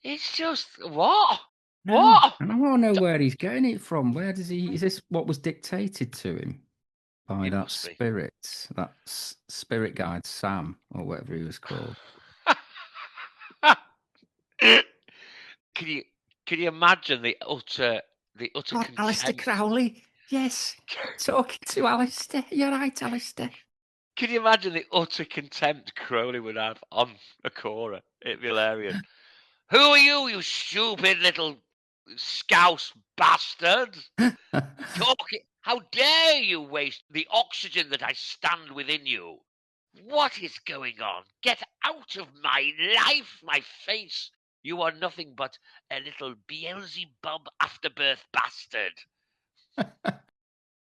it's just what, No, what? and I want to know where he's getting it from. Where does he? Is this what was dictated to him by It that must be. spirit, spirit guide Sam or whatever he was called? Can you can you imagine the utter God, Aleister contempt? Crowley. Yes, talking to Alistair. You're right, Alistair. Can you imagine the utter contempt Crowley would have on Akora? It'd be hilarious. Who are you, you stupid little scouse bastard? Talking. How dare you waste the oxygen that I stand within you? What is going on? Get out of my life, my face. You are nothing but a little Beelzebub afterbirth bastard.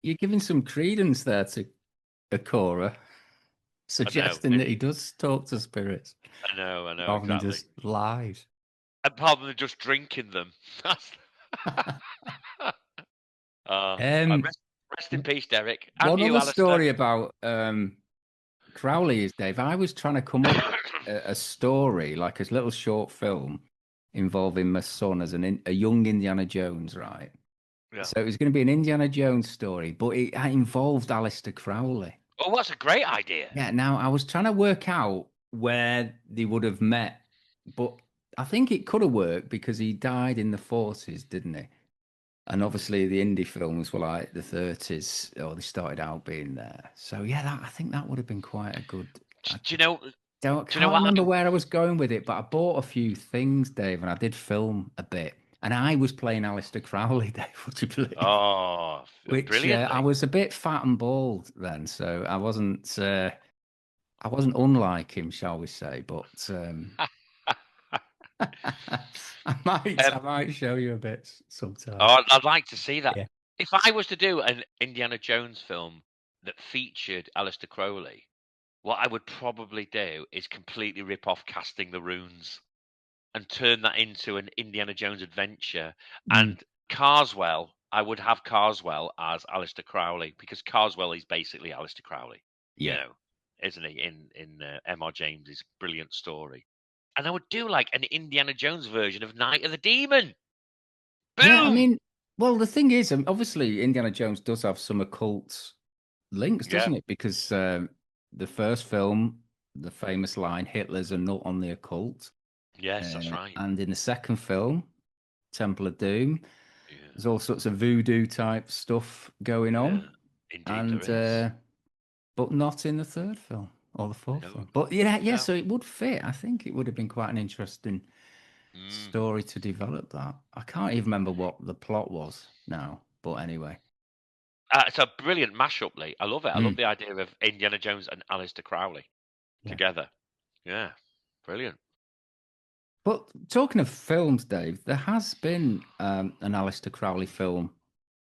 You're giving some credence there to Akora, suggesting that he does talk to spirits. I know, Rather than exactly. just lies. Apart from just drinking them. Rest in peace, Derek. And One you, other Alistair. story about Crowley is, Dave, I was trying to come up with a story, like a little short film involving my son as a young Indiana Jones, right? Yeah. So it was going to be an Indiana Jones story, but it involved Aleister Crowley. Oh, that's a great idea. Yeah, now I was trying to work out where they would have met, but I think it could have worked because he died in the 40s, didn't he? And obviously the indie films were like the 30s, or they started out being there. So yeah, I think that would have been quite a good. Do you know? Can't remember where I was going with it, but I bought a few things, Dave, and I did film a bit. And I was playing Aleister Crowley, Dave, would you believe? Oh, Which brilliantly. I was a bit fat and bald then, so I wasn't unlike him, shall we say? But I might show you a bit sometime. Oh, I'd like to see that. Yeah. If I was to do an Indiana Jones film that featured Aleister Crowley, what I would probably do is completely rip off Casting the Runes and turn that into an Indiana Jones adventure. And Carswell, I would have Carswell as Aleister Crowley, because Carswell is basically Aleister Crowley, you know, isn't he? In M.R. James's brilliant story. And I would do like an Indiana Jones version of Night of the Demon. Boom! Yeah, I mean, well, the thing is, obviously, Indiana Jones does have some occult links, doesn't it? Because the first film, the famous line, Hitler's a nut on the occult. Yes, that's right. And in the second film, Temple of Doom, there's all sorts of voodoo type stuff going on. Indeed, there is. But not in the third film or the fourth film. But yeah, so it would fit. I think it would have been quite an interesting story to develop that. I can't even remember what the plot was now, but anyway. It's a brilliant mashup, Lee. I love it. I love the idea of Indiana Jones and Aleister Crowley together. Yeah, brilliant. But talking of films, Dave, there has been an Aleister Crowley film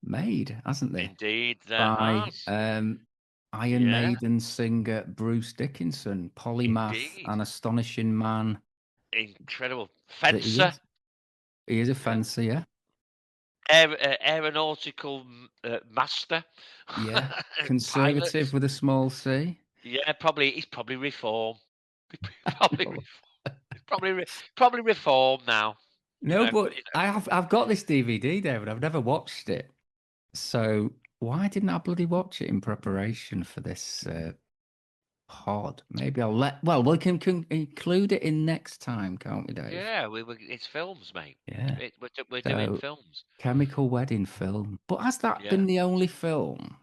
made, hasn't there? Indeed, there by has. Iron Maiden singer Bruce Dickinson, polymath, an astonishing man. Incredible fencer. He is a fencer, yeah. Aeronautical master. Yeah, conservative with a small c. Yeah, he's probably reform. Probably reform now. No, but I've got this DVD, David. I've never watched it. So why didn't I bloody watch it in preparation for this pod? Maybe we can include it in next time, can't we, Dave? Yeah, it's films, mate. Yeah. We're doing films. Chemical Wedding film. But has that been the only film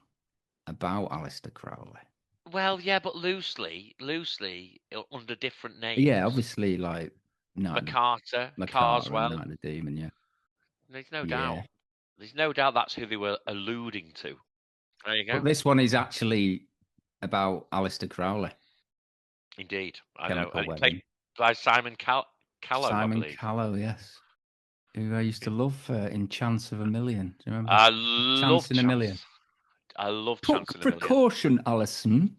about Aleister Crowley? Well, yeah, but loosely under different names. Yeah, obviously, like MacArthur, Carswell, Night of the Demon, yeah. There's no doubt. There's no doubt that's who they were alluding to. There you go. But this one is actually about Aleister Crowley. Indeed. Chemical I know. Wedding. Played by Simon Callow, Simon I believe. Callow, yes. Who I used to love in Chance of a Million. Do you remember? I love Chance in a Million. I love Chance in a Million. Precaution, Alison.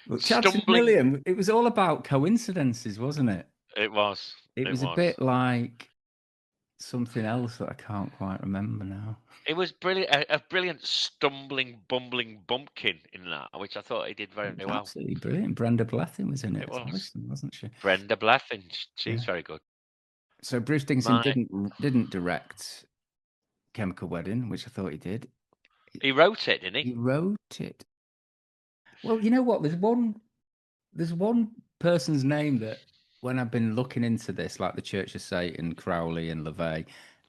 But Chance in a Million, it was all about coincidences, wasn't it? It was. It was a bit like something else that I can't quite remember now. It was brilliant, a brilliant stumbling, bumbling bumpkin in that, which I thought he did very well. Absolutely brilliant. Brenda Blethyn was in it. Alison, wasn't she? Brenda Blethyn, she's very good. So Bruce Dickinson didn't direct Chemical Wedding, which I thought he did. He wrote it, didn't he? He wrote it. Well, you know what? There's one person's name that, when I've been looking into this, like the Church of Satan, Crowley and LaVey,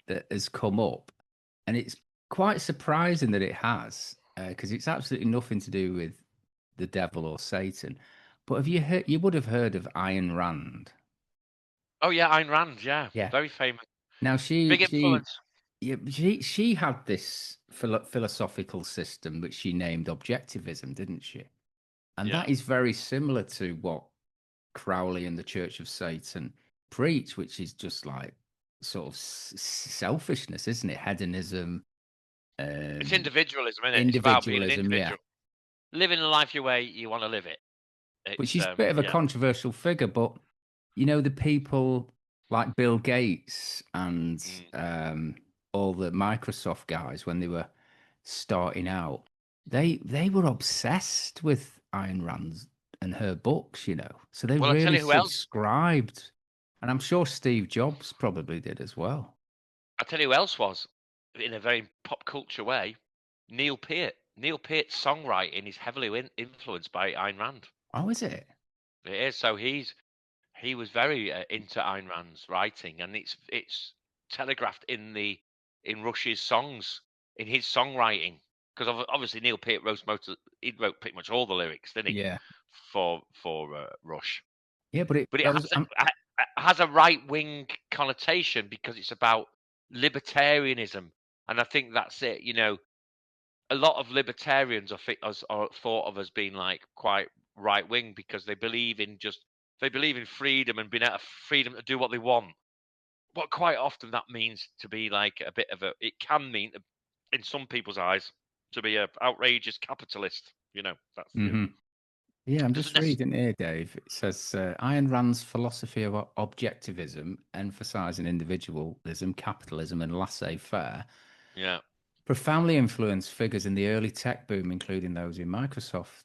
that has come up, and it's quite surprising that it has. because it's absolutely nothing to do with the devil or Satan. But have you heard? You would have heard of Ayn Rand. Oh yeah, Ayn Rand. Yeah, Yeah. very famous, Now big influence. yeah, she had this philosophical system which she named objectivism, didn't she? And Yeah, that is very similar to what Crowley and the Church of Satan preach, which is just like sort of selfishness, isn't it? Hedonism, it's um, individualism, isn't it? It's about being an individualism, yeah. individual, living the life your way you want to live it. Which It's is a bit of a yeah. controversial figure, but the people like Bill Gates and Mm. all the Microsoft guys when they were starting out, they were obsessed with Ayn Rand and her books, So they Well, I tell really you who else. subscribed, and I'm sure Steve Jobs probably did as well. I tell you who else was, in a very pop culture way. Neil Peart. Neil Peart's songwriting is heavily influenced by Ayn Rand. Oh, is it? It is. So he was very into Ayn Rand's writing, and it's telegraphed in Rush's songs, in his songwriting, because obviously Neil Peart he wrote pretty much all the lyrics, didn't he, Yeah, for Rush. yeah, but But it has a right wing connotation because it's about libertarianism, and I think that's it. A lot of libertarians are thought of as being like quite right wing because they believe in freedom and being able freedom to do what they want. But quite often that means to be like a bit of it can mean in some people's eyes to be a outrageous capitalist. That's hmm Yeah, I'm doesn't just necessarily. reading here, Dave. It says Ayn Rand's philosophy of objectivism, emphasizing individualism, capitalism, and laissez faire, Yeah. profoundly influenced figures in the early tech boom, including those in Microsoft,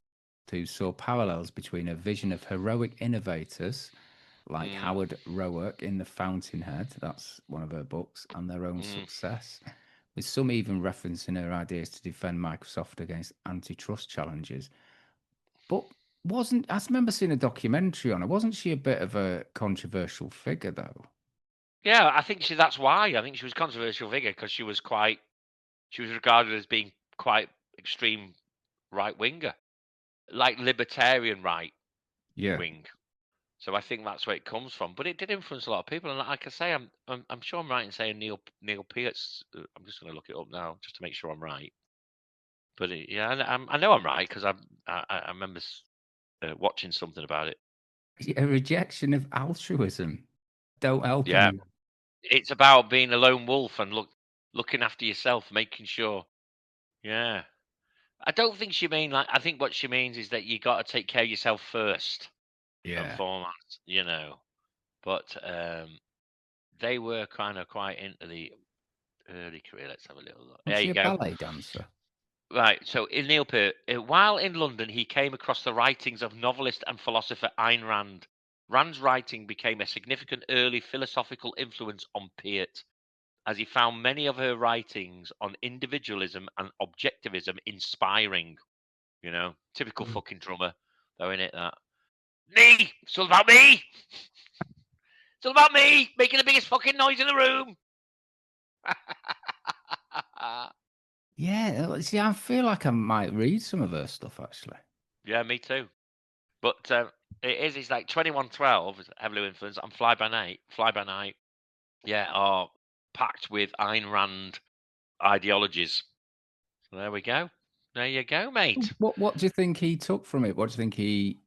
who saw parallels between a vision of heroic innovators like Mm, Howard Roark in The Fountainhead, that's one of her books, and their own mm. success, with some even referencing her ideas to defend Microsoft against antitrust challenges. But wasn't I remember seeing a documentary on her? Wasn't she a bit of a controversial figure though? Yeah, I think that's why. I think she was a controversial figure because she was regarded as being quite extreme right winger, like libertarian right Yeah. wing. So I think that's where it comes from. But it did influence a lot of people, and like I say, I'm sure I'm right in saying Neil Peart's. I'm just going to look it up now just to make sure I'm right. But yeah, I know I'm right because I remember watching something about it. A rejection of altruism. Don't help Yeah, anyone. it's about being a lone wolf and looking after yourself, making sure. Yeah, I don't think she mean like. I think what she means is that you got to take care of yourself first and Yeah. foremost. But they were kind of quite into the early career. Let's have a little look. Was There she you a go. ballet dancer? Right. So in Neil Peart, while in London, he came across the writings of novelist and philosopher Ayn Rand. Rand's writing became a significant early philosophical influence on Peart, as he found many of her writings on individualism and objectivism inspiring. Typical Mm. fucking drummer, though, innit? That me. It's all about me. It's all about me making the biggest fucking noise in the room. Yeah. See, I feel like I might read some of her stuff actually. Yeah, me too. But it's like 2112 is heavily influenced on Fly By Night. Fly By Night, yeah, are packed with Ayn Rand ideologies. So there we go. There you go, mate. What do you think he took from it? What do you think he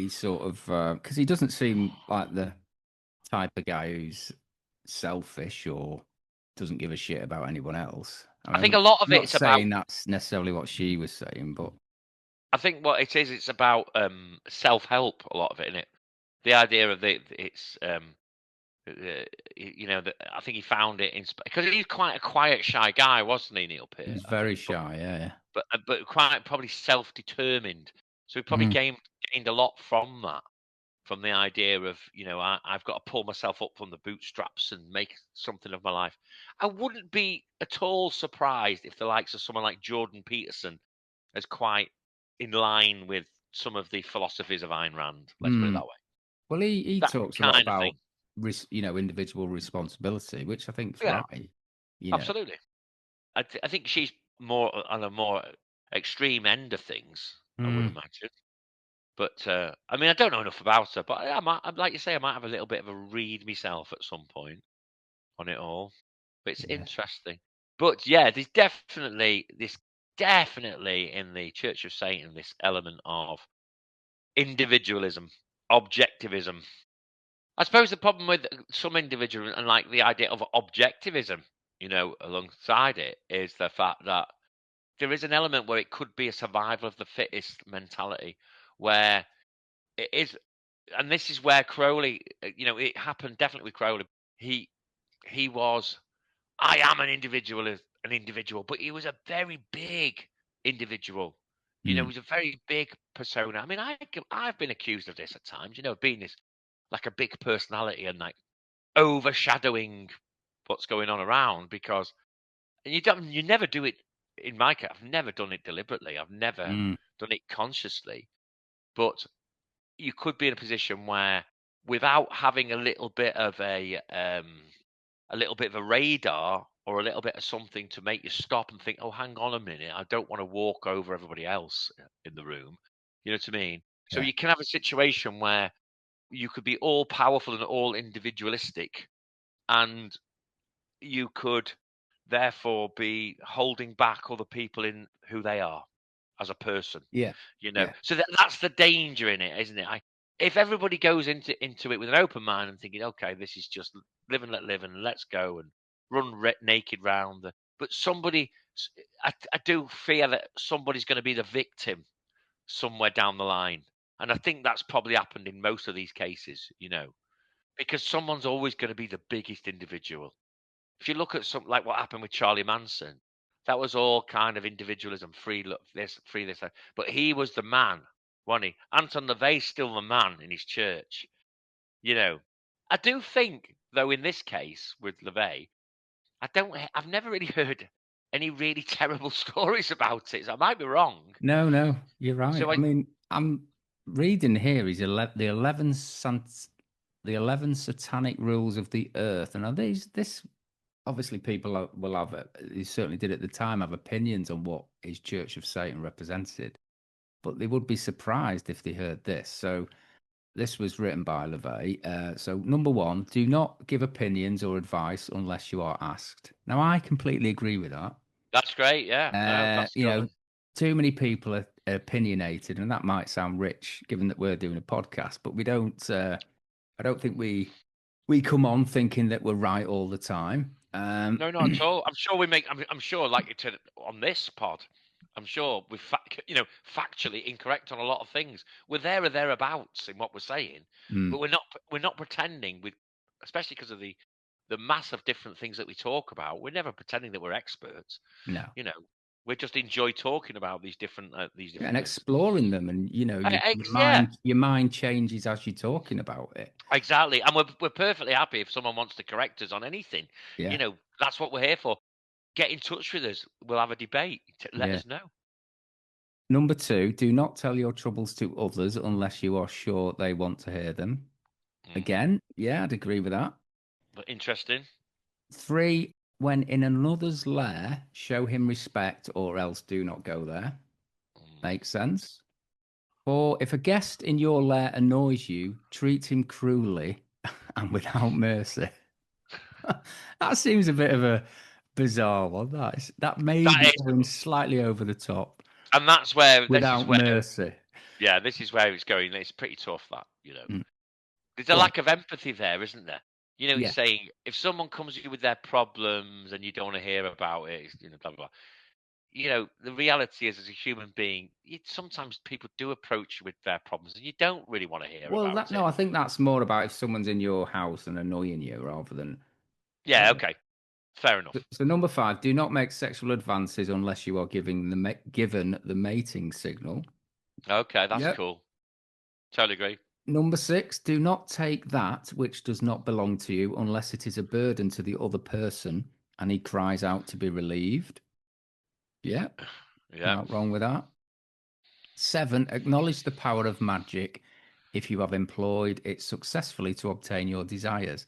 sort of because he doesn't seem like the type of guy who's selfish or doesn't give a shit about anyone else. I I think mean, a lot of I'm not it's about. saying that's necessarily what she was saying, but I think what it is, it's about self-help. A lot of it, in it. The idea of it's that I think he found it because he's quite a quiet, shy guy, wasn't he, Neil he Peart? was I very think, shy. Yeah. but quite probably self-determined. So he probably Mhm. gained a lot from that, from the idea of I've got to pull myself up from the bootstraps and make something of my life. I wouldn't be at all surprised if the likes of someone like Jordan Peterson is quite in line with some of the philosophies of Ayn Rand. Let's put it Mm. that way. Well, he That talks a lot kind of about thing. individual responsibility, which I think's Yeah, right. You know, absolutely. I think she's more on a more extreme end of things, I would Mm, imagine. But I mean, I don't know enough about her, but I might, like you say, I might have a little bit of a read myself at some point on it all. But it's yeah. interesting. But yeah, there's definitely in the Church of Satan this element of individualism, objectivism. I suppose the problem with some individual and like the idea of objectivism, alongside it is the fact that there is an element where it could be a survival of the fittest mentality, where it is, and this is where Crowley, it happened definitely with Crowley. He he was, I am an individual, but he was a very big individual. He Mm, was a very big persona. I mean, I've been accused of this at times, being this like a big personality and like overshadowing what's going on around because you never do it in my case. I've never done it deliberately. I've never mm, done it consciously, but you could be in a position where without having a little bit of a radar or a little bit of something to make you stop and think, oh, hang on a minute, I don't want to walk over everybody else in the room. You know what I mean? So yeah. you can have a situation where you could be all powerful and all individualistic, and you could therefore be holding back other people in who they are as a person. Yeah. Yeah. So that's the danger in it, isn't it? If everybody goes into it with an open mind and thinking, okay, this is just live and let live and let's go and run naked round but I do fear that somebody's going to be the victim somewhere down the line, and I think that's probably happened in most of these cases, because someone's always going to be the biggest individual. If you look at something like what happened with Charlie Manson, that was all kind of individualism, free look this, free this, that. But he was the man, wasn't he? Anton LaVey's still the man in his church. You know, I do think, though, in this case with LaVey, I've never really heard any really terrible stories about it. So I might be wrong. No, you're right. So I mean, I'm reading here. The 11 satanic rules of the earth, and are these this obviously people will have. They certainly did at the time have opinions on what his Church of Satan represented, but they would be surprised if they heard this. So this was written by LaVey. So number one, do not give opinions or advice unless you are asked. Now I completely agree with that. that's great. Yeah, no, that's You good. know, too many people are opinionated, and that might sound rich, given that we're doing a podcast, but we don't. I don't think we come on thinking that we're right all the time. No, not at all. I'm sure we make. I'm sure, like you said on this pod, I'm sure factually incorrect on a lot of things. We're there or thereabouts in what we're saying, mm, but we're not pretending with, especially because of the mass of different things that we talk about. We're never pretending that we're experts. no, You know, we just enjoy talking about these and different things. exploring them, and Yeah, your mind changes as you're talking about it. exactly. And we're perfectly happy if someone wants to correct us on anything. Yeah, That's what we're here for. Get in touch with us. We'll have a debate. Let yeah. us know. Number two, do not tell your troubles to others unless you are sure they want to hear them. Mm. Again, yeah, I'd agree with that. But interesting. Three, when in another's lair, show him respect or else do not go there. Mm. Makes sense. Four, if a guest in your lair annoys you, treat him cruelly and without mercy. That seems a bit of a bizarre one. That may That be is, going slightly over the top and that's where without mercy. this is where it's going. It's pretty tough. Mm. There's a Go on. lack of empathy there, isn't there? It's Yeah. saying if someone comes to you with their problems and you don't want to hear about it, blah blah blah. The reality is, as a human being, sometimes people do approach you with their problems, and you don't really want to hear Well, about that no, it. I think that's more about if someone's in your house and annoying you rather than. Yeah, okay, fair enough. So number five, do not make sexual advances unless you are given the mating signal. Okay, that's Yep. cool. Totally agree. Number six, do not take that which does not belong to you unless it is a burden to the other person and he cries out to be relieved. Yep. Yeah. Not wrong with that. Seven, acknowledge the power of magic if you have employed it successfully to obtain your desires.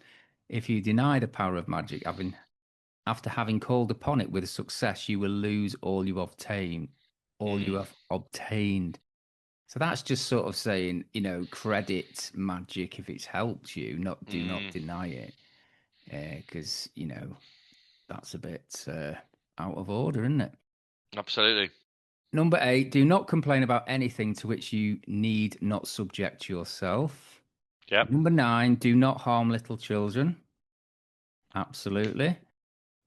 If you deny the power of magic, after having called upon it with success, you will lose all you obtain all you have obtained. So that's just sort of saying, credit magic if it's helped you, do not deny it, because that's a bit out of order, isn't it? Absolutely. Number 8, do not complain about anything to which you need not subject yourself. Yep. Number 9, do not harm little children. Absolutely.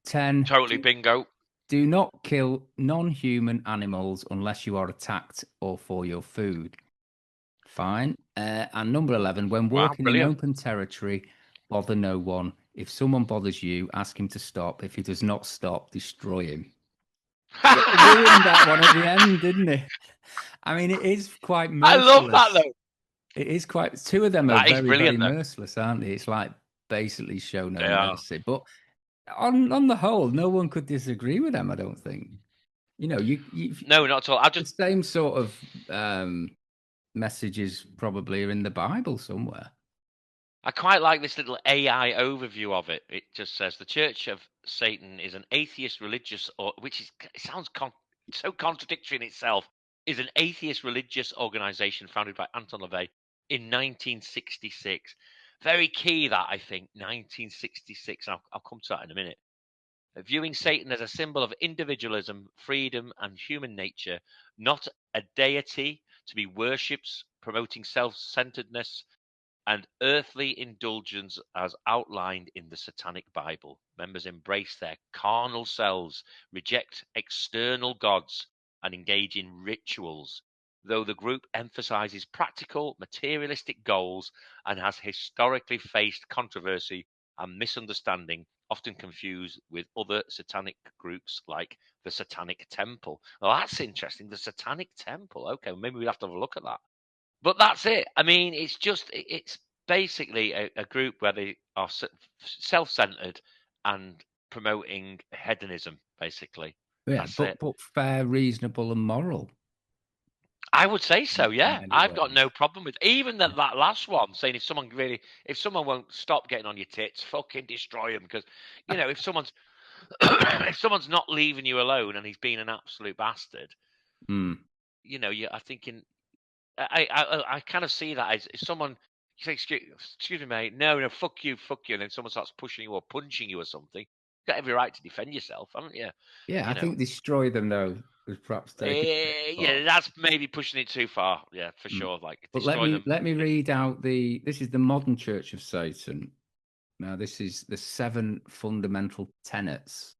10, Totally bingo. do not kill non-human animals unless you are attacked or for your food. Fine. And number 11, when Wow, walking in brilliant. open territory, bother no one. If someone bothers you, ask him to stop. If he does not stop, destroy him. Sort of ruined that one at the end, didn't he? I mean, it is quite I love that, merciless. though. It is quite. Two of them are That is very, very brilliant, though. merciless, aren't they? It's like basically show no They are. mercy. But on the whole, no one could disagree with them. I don't think. You No, not at all. the same sort of messages probably are in the Bible somewhere. I quite like this little AI overview of it. It just says the Church of Satan is an atheist religious, or which is it sounds so contradictory in itself. Is an atheist religious organization founded by Anton LaVey in 1966. Very key that I think 1966. I'll come to that in a minute. Viewing Satan as a symbol of individualism, freedom, and human nature, not a deity to be worshipped, promoting self-centeredness and earthly indulgence as outlined in the Satanic Bible. Members embrace their carnal selves, reject external gods, and engage in rituals, though the group emphasizes practical, materialistic goals and has historically faced controversy and misunderstanding, often confused with other satanic groups like the Satanic Temple. Well, that's interesting. The Satanic Temple. Okay, maybe we'll have to have a look at that. But that's it. I mean, it's basically a group where they are self-centered and promoting hedonism, basically. Yeah, That's it. but fair, reasonable, and moral. I would say so, In yeah. many I've got ways. no problem with even that last one saying if someone won't stop getting on your tits, fucking destroy them. Because if someone's if someone's not leaving you alone and he's being an absolute bastard, Mm. you are thinking. I kind of see that as if someone you say, excuse me, mate, no, fuck you, and then someone starts pushing you or punching you or something. You've got every right to defend yourself, haven't you? Yeah, You I know. think destroy them though was perhaps taken a bit far. Yeah, that's maybe pushing it too far. Yeah, for Mm. sure. Like But destroy them. let me read out this is the modern Church of Satan. Now this is the 7 fundamental tenets.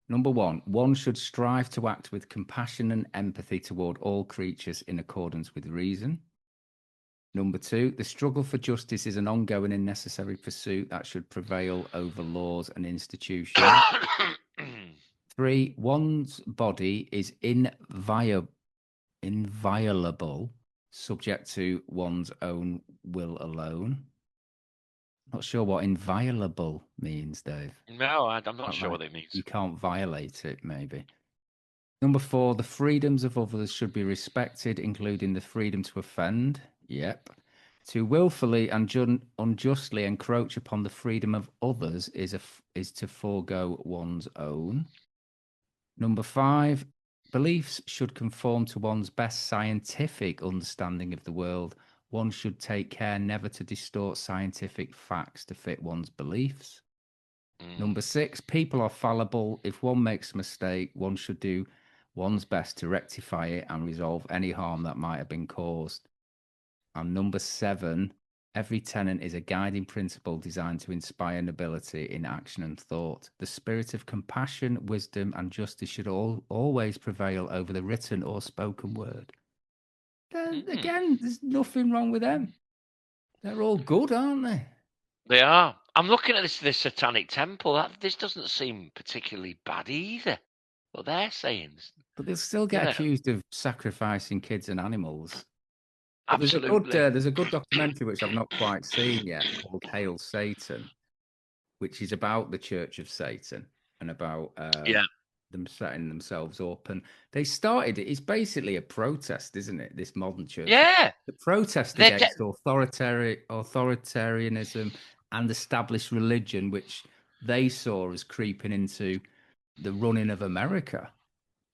Number 1, one should strive to act with compassion and empathy toward all creatures in accordance with reason. Number 2, the struggle for justice is an ongoing and necessary pursuit that should prevail over laws and institutions. 3, one's body is inviolable, subject to one's own will alone. Not sure what inviolable means, Dave. No, I'm not sure Like, what it means. you can't violate it, maybe. Number 4, the freedoms of others should be respected, including the freedom to offend. Yep. To willfully and unjustly encroach upon the freedom of others is to forego one's own. Number 5, beliefs should conform to one's best scientific understanding of the world. One should take care never to distort scientific facts to fit one's beliefs. Number 6, people are fallible. If one makes a mistake, one should do one's best to rectify it and resolve any harm that might have been caused. And number 7, every tenet is a guiding principle designed to inspire nobility in action and thought. The spirit of compassion, wisdom, and justice should always prevail over the written or spoken word. Again, there's nothing wrong with them. They're all good, aren't they? They are. I'm looking at this Satanic Temple. This doesn't seem particularly bad either. What they're saying. But they'll still get accused of sacrificing kids and animals. But Absolutely. there's a good documentary which I've not quite seen yet called Hail Satan, which is about the Church of Satan and about them setting themselves up. And they started it. It's basically a protest, isn't it? This modern church. Yeah. The protest against authoritarianism and established religion, which they saw as creeping into the running of America.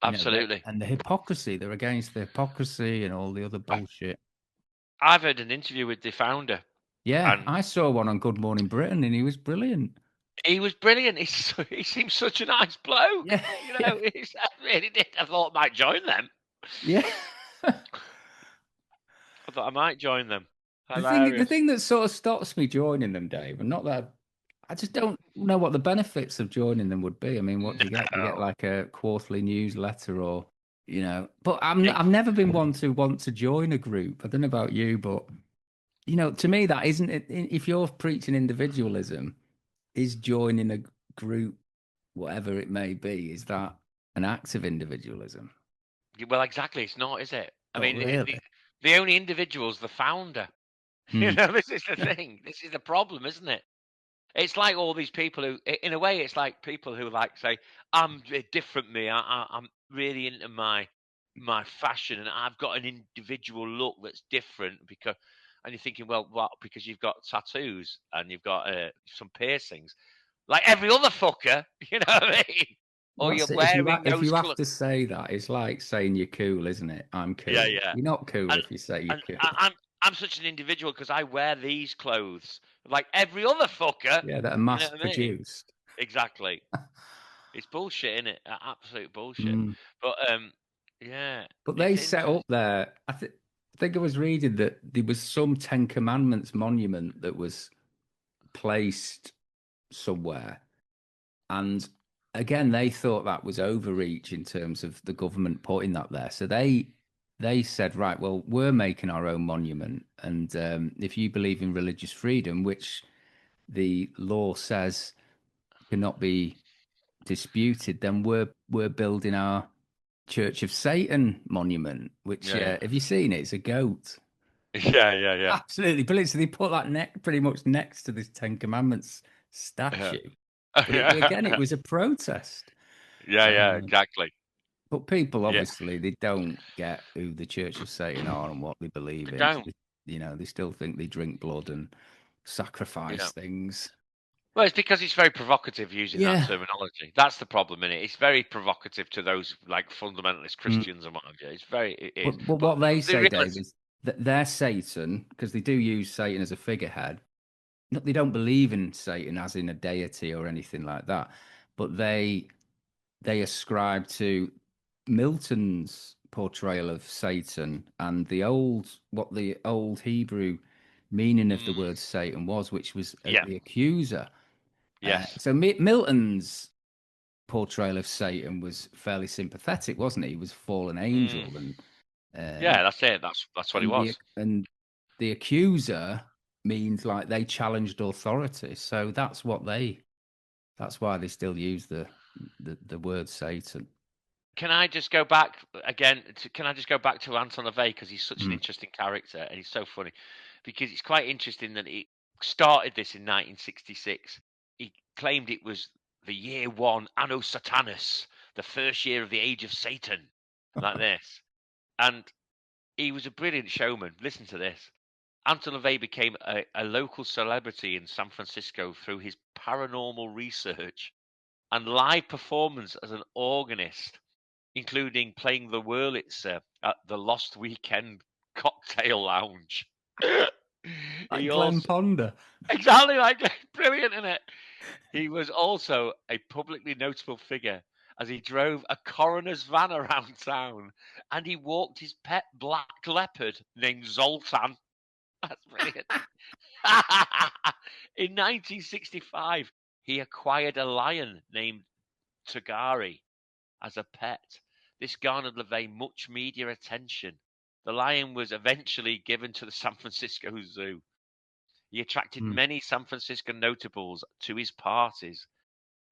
Absolutely. And the hypocrisy. They're against the hypocrisy and all the other bullshit. I've heard an interview with the founder, Yeah, and I saw one on Good Morning Britain, and he was brilliant. he was brilliant. He seems such a nice bloke. Yeah, yeah, I really did. I thought I might join them. yeah. I thought I might join them. The Hilarious. thing that sort of stops me joining them, Dave, and not that I just don't know what the benefits of joining them would be. I mean, what do you get? You get No. like a quarterly newsletter, or But It, I've never been one to want to join a group. I don't know about you, but to me that isn't it. If you're preaching individualism, is joining a group, whatever it may be, is that an act of individualism? well, exactly. It's not, is it? I Not mean, really. the only individual's the founder. Hmm. This is the thing. This is the problem, isn't it? It's like all these people who, in a way, it's like people who like say, "I'm a different me. I'm really into my fashion, and I've got an individual look that's different." And you're thinking, well, what? Because you've got tattoos and you've got some piercings, like every other fucker. You know what I mean? Well, Or you're that's it. wearing If those you have clothes. to say that, it's like saying you're cool, isn't it? I'm Yeah, cool. yeah. You're not cool And if you say you're and cool. I'm such an individual because I wear these clothes like every other fucker. Yeah, that are You know mass what I mean? produced. Exactly. It's bullshit, innit? Absolute bullshit. Mm. But yeah, But they it's set up interesting. there. I think I was reading that there was some Ten Commandments monument that was placed somewhere, and again, they thought that was overreach in terms of the government putting that there. So they said, right, well, we're making our own monument, and if you believe in religious freedom, which the law says cannot be disputed, then we're building our Church of Satan monument. Which, Yeah, have you seen it? It's a goat. yeah, yeah, yeah, Absolutely brilliant. So they put that pretty much next to this Ten Commandments yeah, statue. But yeah, again, it was a protest. yeah, yeah, Um, exactly. but people Yeah, obviously they don't get who the Church of Satan are and what they believe they in. So don't. they still think they drink blood and Yeah. sacrifice things. Well, it's because it's very provocative using that Yeah. terminology. That's the problem in it. It's very provocative to those like fundamentalist Mm. Christians and what have you. It's very, it is. But But what they the say, Dave, reality, is that they're Satan because they do use Satan as a figurehead. No, they don't believe in Satan as in a deity or anything like that, but they ascribe to Milton's portrayal of Satan and what the old Hebrew meaning of the mm, word Satan was, which was yeah, the accuser. yes, So Milton's portrayal of Satan was fairly sympathetic, wasn't it? He was a fallen mm, angel, and yeah, that's it. That's what it was. the accuser means like they challenged authority. So that's why they still use the word Satan. Can I just go back again? Can I just go back to Anton LaVey because he's such an Mm. interesting character and he's so funny because it's quite interesting that he started this in 1966. He claimed it was the year one Anno Satanis, the first year of the age of Satan, like this. And he was a brilliant showman. Listen to this. Anton LaVey became a local celebrity in San Francisco through his paranormal research and live performance as an organist, including playing the Wurlitzer at the Lost Weekend Cocktail Lounge. Like He Glenn also Ponder. exactly like brilliant in it. He was also a publicly notable figure as he drove a coroner's van around town and he walked his pet black leopard named Zoltan. That's brilliant. In 1965, he acquired a lion named Tagari as a pet. This garnered LaVey much media attention. The lion was eventually given to the San Francisco Zoo. He attracted Mm. many San Francisco notables to his parties.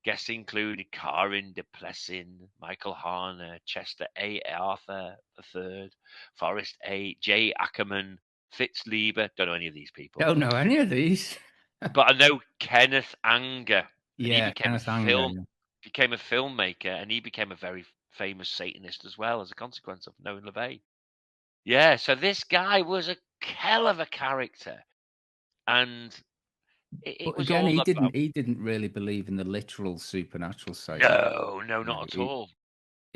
Guests included Karin de Plessin, Michael Harner, Chester A. Arthur III, Forrest A. J. Ackerman, Fitz Lieber. Don't know any of these people. Don't know any of these. But I know Kenneth Anger, and he Yeah, Kenneth Anger. Yeah. became a filmmaker, and he became a very famous Satanist as well as a consequence of knowing LaVey. Yeah, so this guy was a hell of a character, and it But was again, all about he didn't really believe in the literal supernatural Satan. no, no, You know, not at all.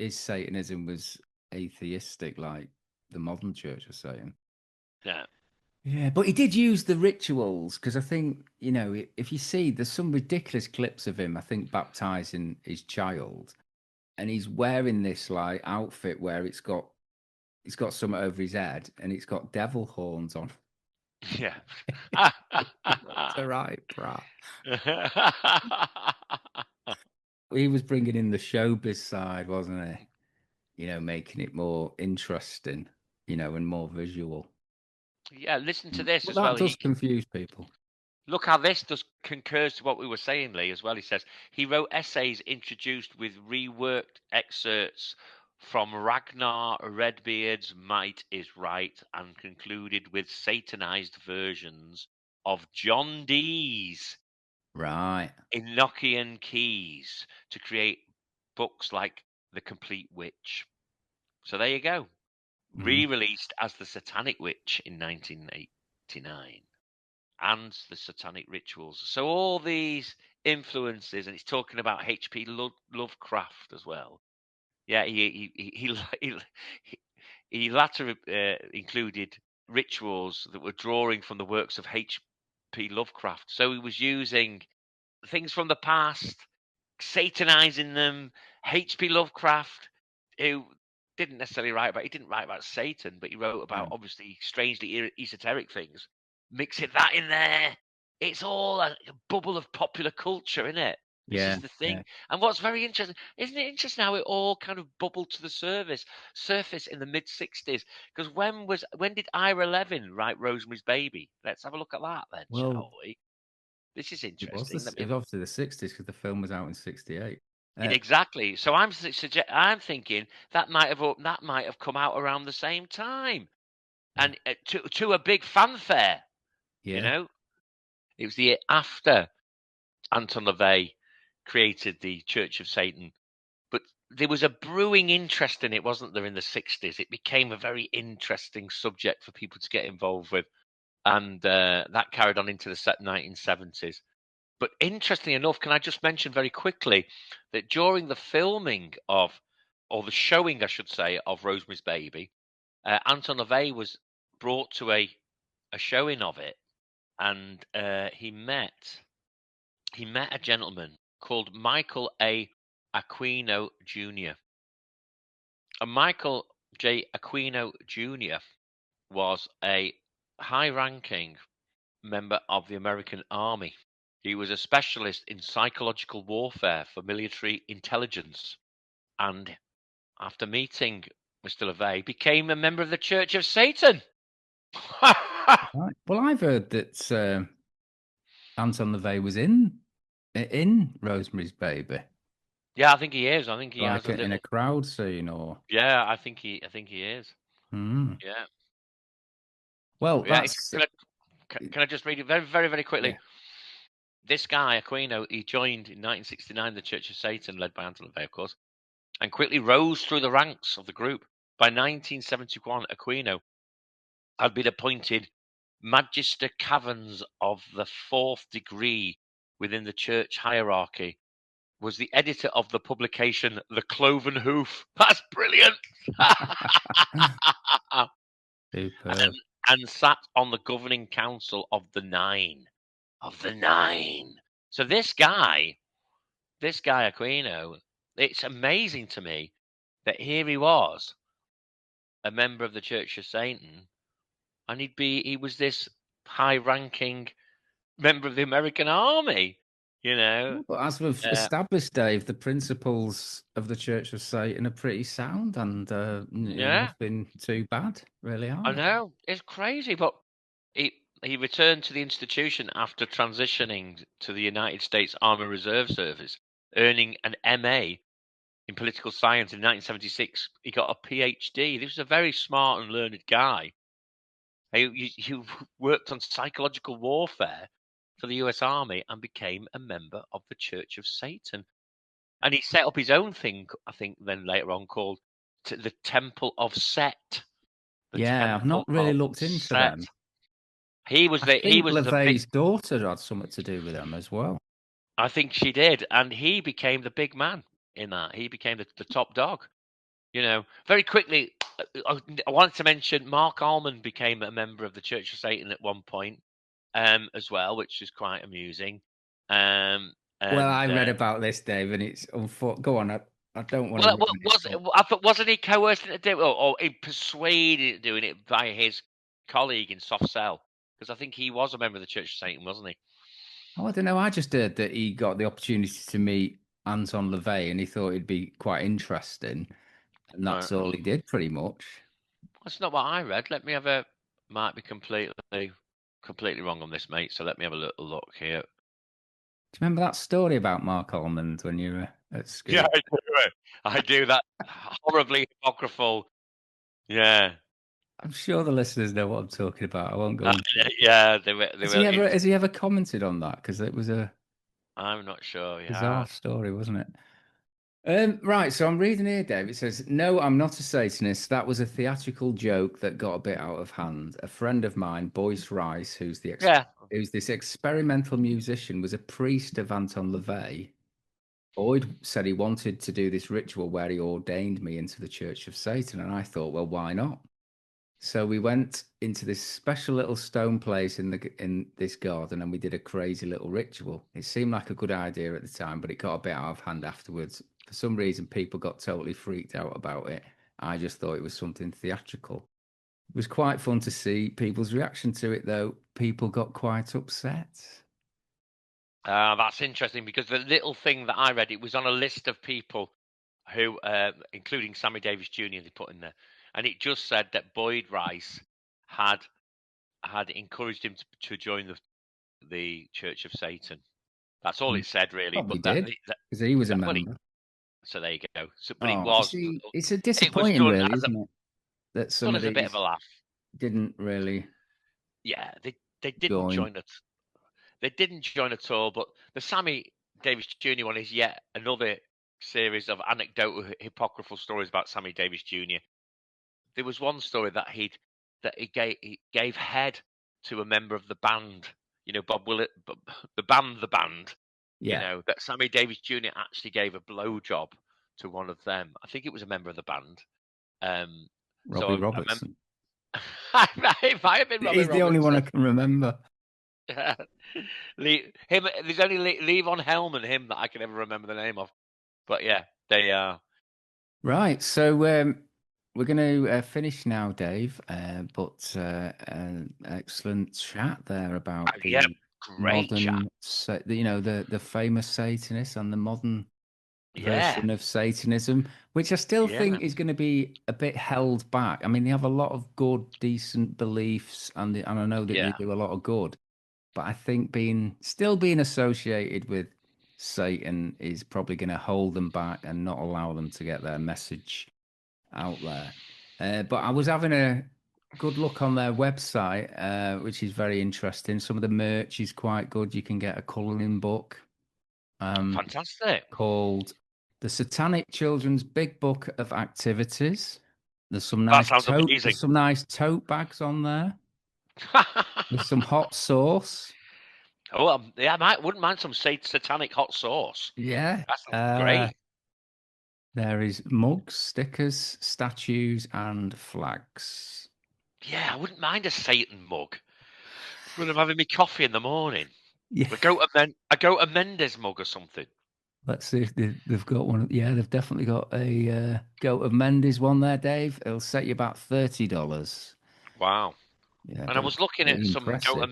his Satanism was atheistic, like the modern church was saying. Yeah. Yeah, but he did use the rituals because I think, if you see, there's some ridiculous clips of him, I think, baptizing his child, and he's wearing this like outfit where he's got something over his head and it's got devil horns on. Yeah. He looks all right, brat. He was bringing in the showbiz side, wasn't he? Making it more interesting, and more visual. Yeah, listen to this But as well. that does confuse people. Look how this does concurs to what we were saying, Lee, as well. He says he wrote essays introduced with reworked excerpts from Ragnar Redbeard's Might is Right and concluded with satanized versions of John Dee's Right. Enochian Keys to create books like The Complete Witch. So there you go. Mm. Re-released as The Satanic Witch in 1989. And the satanic rituals. So all these influences, and he's talking about H.P. Lovecraft as well. Yeah, he latter included rituals that were drawing from the works of H.P. Lovecraft. So he was using things from the past, satanizing them. H.P. Lovecraft, who didn't necessarily he didn't write about Satan, but he wrote about No. obviously strangely esoteric things. Mixing that in there, it's all a bubble of popular culture, isn't it? This is Yeah. the thing. Yeah. And what's very interesting, isn't it interesting how it all kind of bubbled to the surface in the mid 60s? Because when did Ira Levin write Rosemary's Baby? Let's have a look at that then, Well, shall we? This is it was interesting. this. It was obviously the '60s because the film was out in '68. Exactly. So I'm thinking that might have come out around the same time, and to a big fanfare. You Yeah. know, it was the year after Anton LaVey created the Church of Satan, but there was a brewing interest in it, wasn't there, in the 60s? It became a very interesting subject for people to get involved with, and that carried on into the 1970s. But interestingly enough, can I just mention very quickly that during the filming or the showing, I should say, of Rosemary's Baby, Anton LaVey was brought to a showing of it, and he met a gentleman called Michael A. Aquino Jr. And Michael J. Aquino Jr. was a high-ranking member of the American Army. He was a specialist in psychological warfare for military intelligence, and after meeting Mr. LaVey, became a member of the Church of Satan. Right. Well, I've heard that Anton LaVey was in Rosemary's Baby, Yeah, I think he is. I think he has like a in a little. crowd scene, or. Yeah, I think he is. Hmm. Yeah, Well, yeah. that's Can I just read it very, very, very quickly? yeah. This guy Aquino, he joined in 1969 the Church of Satan, led by Anton LaVey, of course, and quickly rose through the ranks of the group. By 1971, Aquino had been appointed Magister Caverns of the fourth degree within the church hierarchy, was the editor of the publication The Cloven Hoof. That's brilliant. Superb. and sat on the governing council of the Nine. So this guy Aquino, it's amazing to me that here he was, a member of the Church of Satan, and he was this high-ranking member of the American Army. You know, Well, but as we've uh, established, Dave, the principles of the Church of Satan are pretty sound and yeah, nothing too bad, really, are I they? know it's crazy, but he returned to the institution after transitioning to the United States Army Reserve Service, earning an MA in political science in 1976. He got a PhD. This was a very smart and learned guy. He worked on psychological warfare for the US Army and became a member of the Church of Satan. And he set up his own thing, I think, then later on called the Temple of Set. The Yeah, I've not Temple really of looked into Set. them. I He think was the big. LaVey's daughter had something to do with them as well. I think she did, and he became the big man in that. He became the top dog. You know, very quickly, I wanted to mention Marc Almond became a member of the Church of Satan at one point, as well, which is quite amusing. Um, Well, I and read about this, Dave, and it's go on. I don't want to well, ruin it, but I thought, wasn't he coerced into doing, or he persuaded into doing it by his colleague in Soft Cell? Because I think he was a member of the Church of Satan, wasn't he? oh, I don't know. I just heard that he got the opportunity to meet Anton LaVey, and he thought it'd be quite interesting, and Right. that's all he did, pretty much. That's not what I read. Let me have a. Might be completely wrong on this, mate. So let me have a little look here. Do you remember that story about Mark Almond when you were at Yeah, school? I do. I do that horribly apocryphal. Yeah. I'm sure the listeners know what I'm talking about. I won't go into it. Yeah, they were. They were. Has he ever commented on that? Because it was a I'm not sure. bizarre Yeah. story, wasn't it? Right, so I'm reading here, Dave. It says, "No, I'm not a Satanist. That was a theatrical joke that got a bit out of hand. A friend of mine, Boyce Rice, Yeah. who's this experimental musician, was a priest of Anton LaVey. Boyd said he wanted to do this ritual where he ordained me into the Church of Satan, and I thought, well, why not? So we went into this special little stone place in this garden, and we did a crazy little ritual. It seemed like a good idea at the time, but it got a bit out of hand afterwards. For some reason, people got totally freaked out about it. I just thought it was something theatrical. It was quite fun to see people's reaction to it, though. People got quite upset. That's interesting because the little thing that I read, it was on a list of people who, including Sammy Davis Jr., they put in there, and it just said that Boyd Rice had encouraged him to join the Church of Satan. That's all Mm, it said, really. probably But did because he was a well, member. so there you go. So, but Oh, you see, it's a it was disappointing, done really, as a isn't it? That some done of as a bit of a these laugh. didn't really Yeah, they didn't join. join it. They didn't join at all. But the Sammy Davis Jr. one is yet another series of anecdotal hypocritical stories about Sammy Davis Jr. There was one story that he gave head to a member of the band. You know, Bob Willett, the band. You Yeah, know that Sammy Davis Jr. actually gave a blowjob to one of them. I think it was a member of the band. Um, so Robbie I remember Robertson. it might have been Robbie He's the only one I Robertson. can remember. Him, there's only Levon Helm and him that I can ever remember the name of. But yeah, they are. Right, so we're going to finish now, Dave. But excellent chat there about Yeah, the great chat. modern, the famous Satanists and the modern Yeah, version of Satanism, which I still yeah, think is going to be a bit held back. I mean, they have a lot of good, decent beliefs, and I know that they yeah. do a lot of good. But I think being associated with Satan is probably going to hold them back and not allow them to get their message out there. But I was having a good look on their website, which is very interesting. Some of the merch is quite good. You can get a coloring book Fantastic. called The Satanic Children's Big Book of Activities. That sounds amazing. There's some nice tote bags on there with some hot sauce. Oh, yeah, wouldn't mind some satanic hot sauce. Yeah. That sounds Uh, great. there is mugs, stickers, statues, and flags. Yeah, I wouldn't mind a Satan mug when I'm having my coffee in the morning. Yeah. A go to Mendes mug or something. Let's see if they've got one. Yeah, they've definitely got a Goat of Mendes one there, Dave. It'll set you about $30. Wow. Yeah, And I but was looking pretty at some impressive.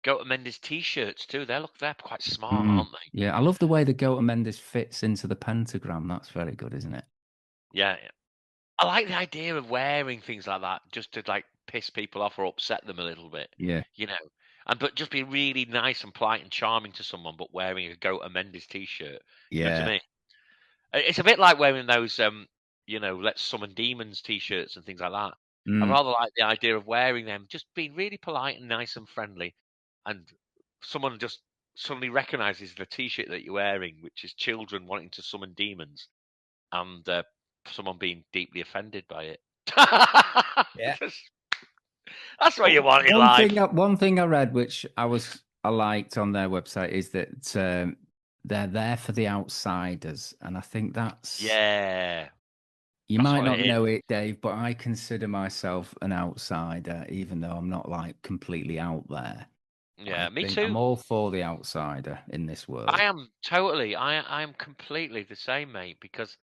Go to Mendes t-shirts too. They're quite smart, Mm. aren't they? Yeah, I love the way the Goat of Mendes fits into the pentagram. That's very good, isn't it? Yeah, yeah. I like the idea of wearing things like that just to like piss people off or upset them a little bit, Yeah, you know. And but just be really nice and polite and charming to someone, but wearing a Go to Mendes t-shirt. You know what I yeah. mean? It's a bit like wearing those, let's summon demons t-shirts and things like that. I Mm, rather like the idea of wearing them, just being really polite and nice and friendly, and someone just suddenly recognizes the t-shirt that you're wearing, which is children wanting to summon demons, and someone being deeply offended by it. yeah. That's what you want in life. One thing I read, which I liked on their website, is that they're there for the outsiders, and I think that's Yeah, You That's might what not it is. know it, Dave, but I consider myself an outsider, even though I'm not like completely out there. I Yeah, me think I'm too. all for the outsider in this I world. am totally. I am completely the same, mate. Because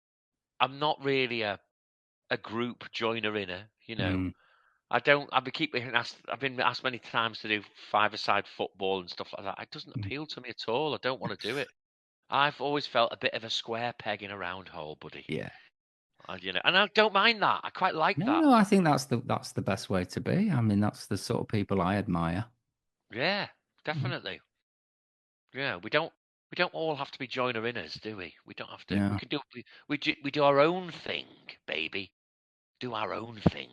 I'm not really a group joiner inner. You know, Mm, I don't. I've been asked many times to do five-a-side football and stuff like that. It doesn't mm. appeal to me at all. I don't want to do it. I've always felt a bit of a square peg in a round hole, buddy. Yeah. And I don't mind that. I quite like No, that. no, I think that's the best way to be. I mean, that's the sort of people I admire. Yeah, Mhm. definitely. Yeah, we don't all have to be joiner inners, do we? We don't have to. We Yeah, can do we do our own thing, baby. Do our own thing.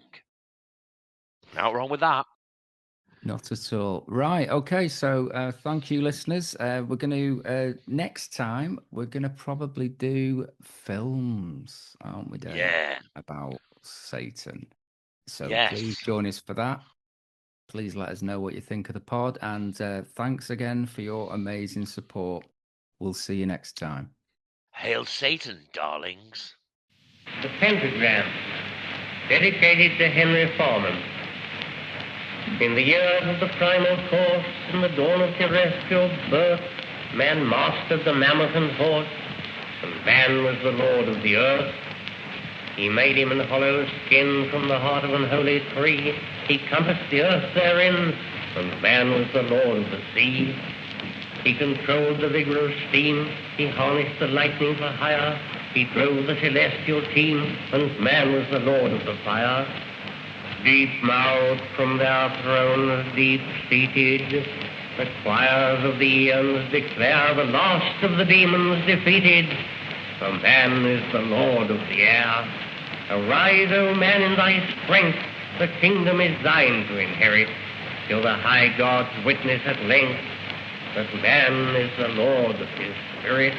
Not wrong with that. not at all. Right. Okay. So, thank you, listeners. We're going to next time we're going to probably do films, aren't we, Dave? Yeah. About Satan. So please Yes. join us for that. Please let us know what you think of the pod, and thanks again for your amazing support. We'll see you next time. Hail Satan, darlings. The pentagram, dedicated to Henry Foreman. In the years of the primal course, in the dawn of terrestrial birth, man mastered the mammoth and horse, and man was the lord of the earth. He made him an hollow skin from the heart of an holy tree. He compassed the earth therein, and man was the lord of the sea. He controlled the vigor of steam. He harnessed the lightning for hire. He drove the celestial team, and man was the lord of the fire. Deep-mouthed from their thrones, deep-seated, the choirs of the eons declare the last of the demons defeated. For man is the lord of the air. Arise, O man, in thy strength. The kingdom is thine to inherit, till the high gods witness at length that man is the lord of his spirit.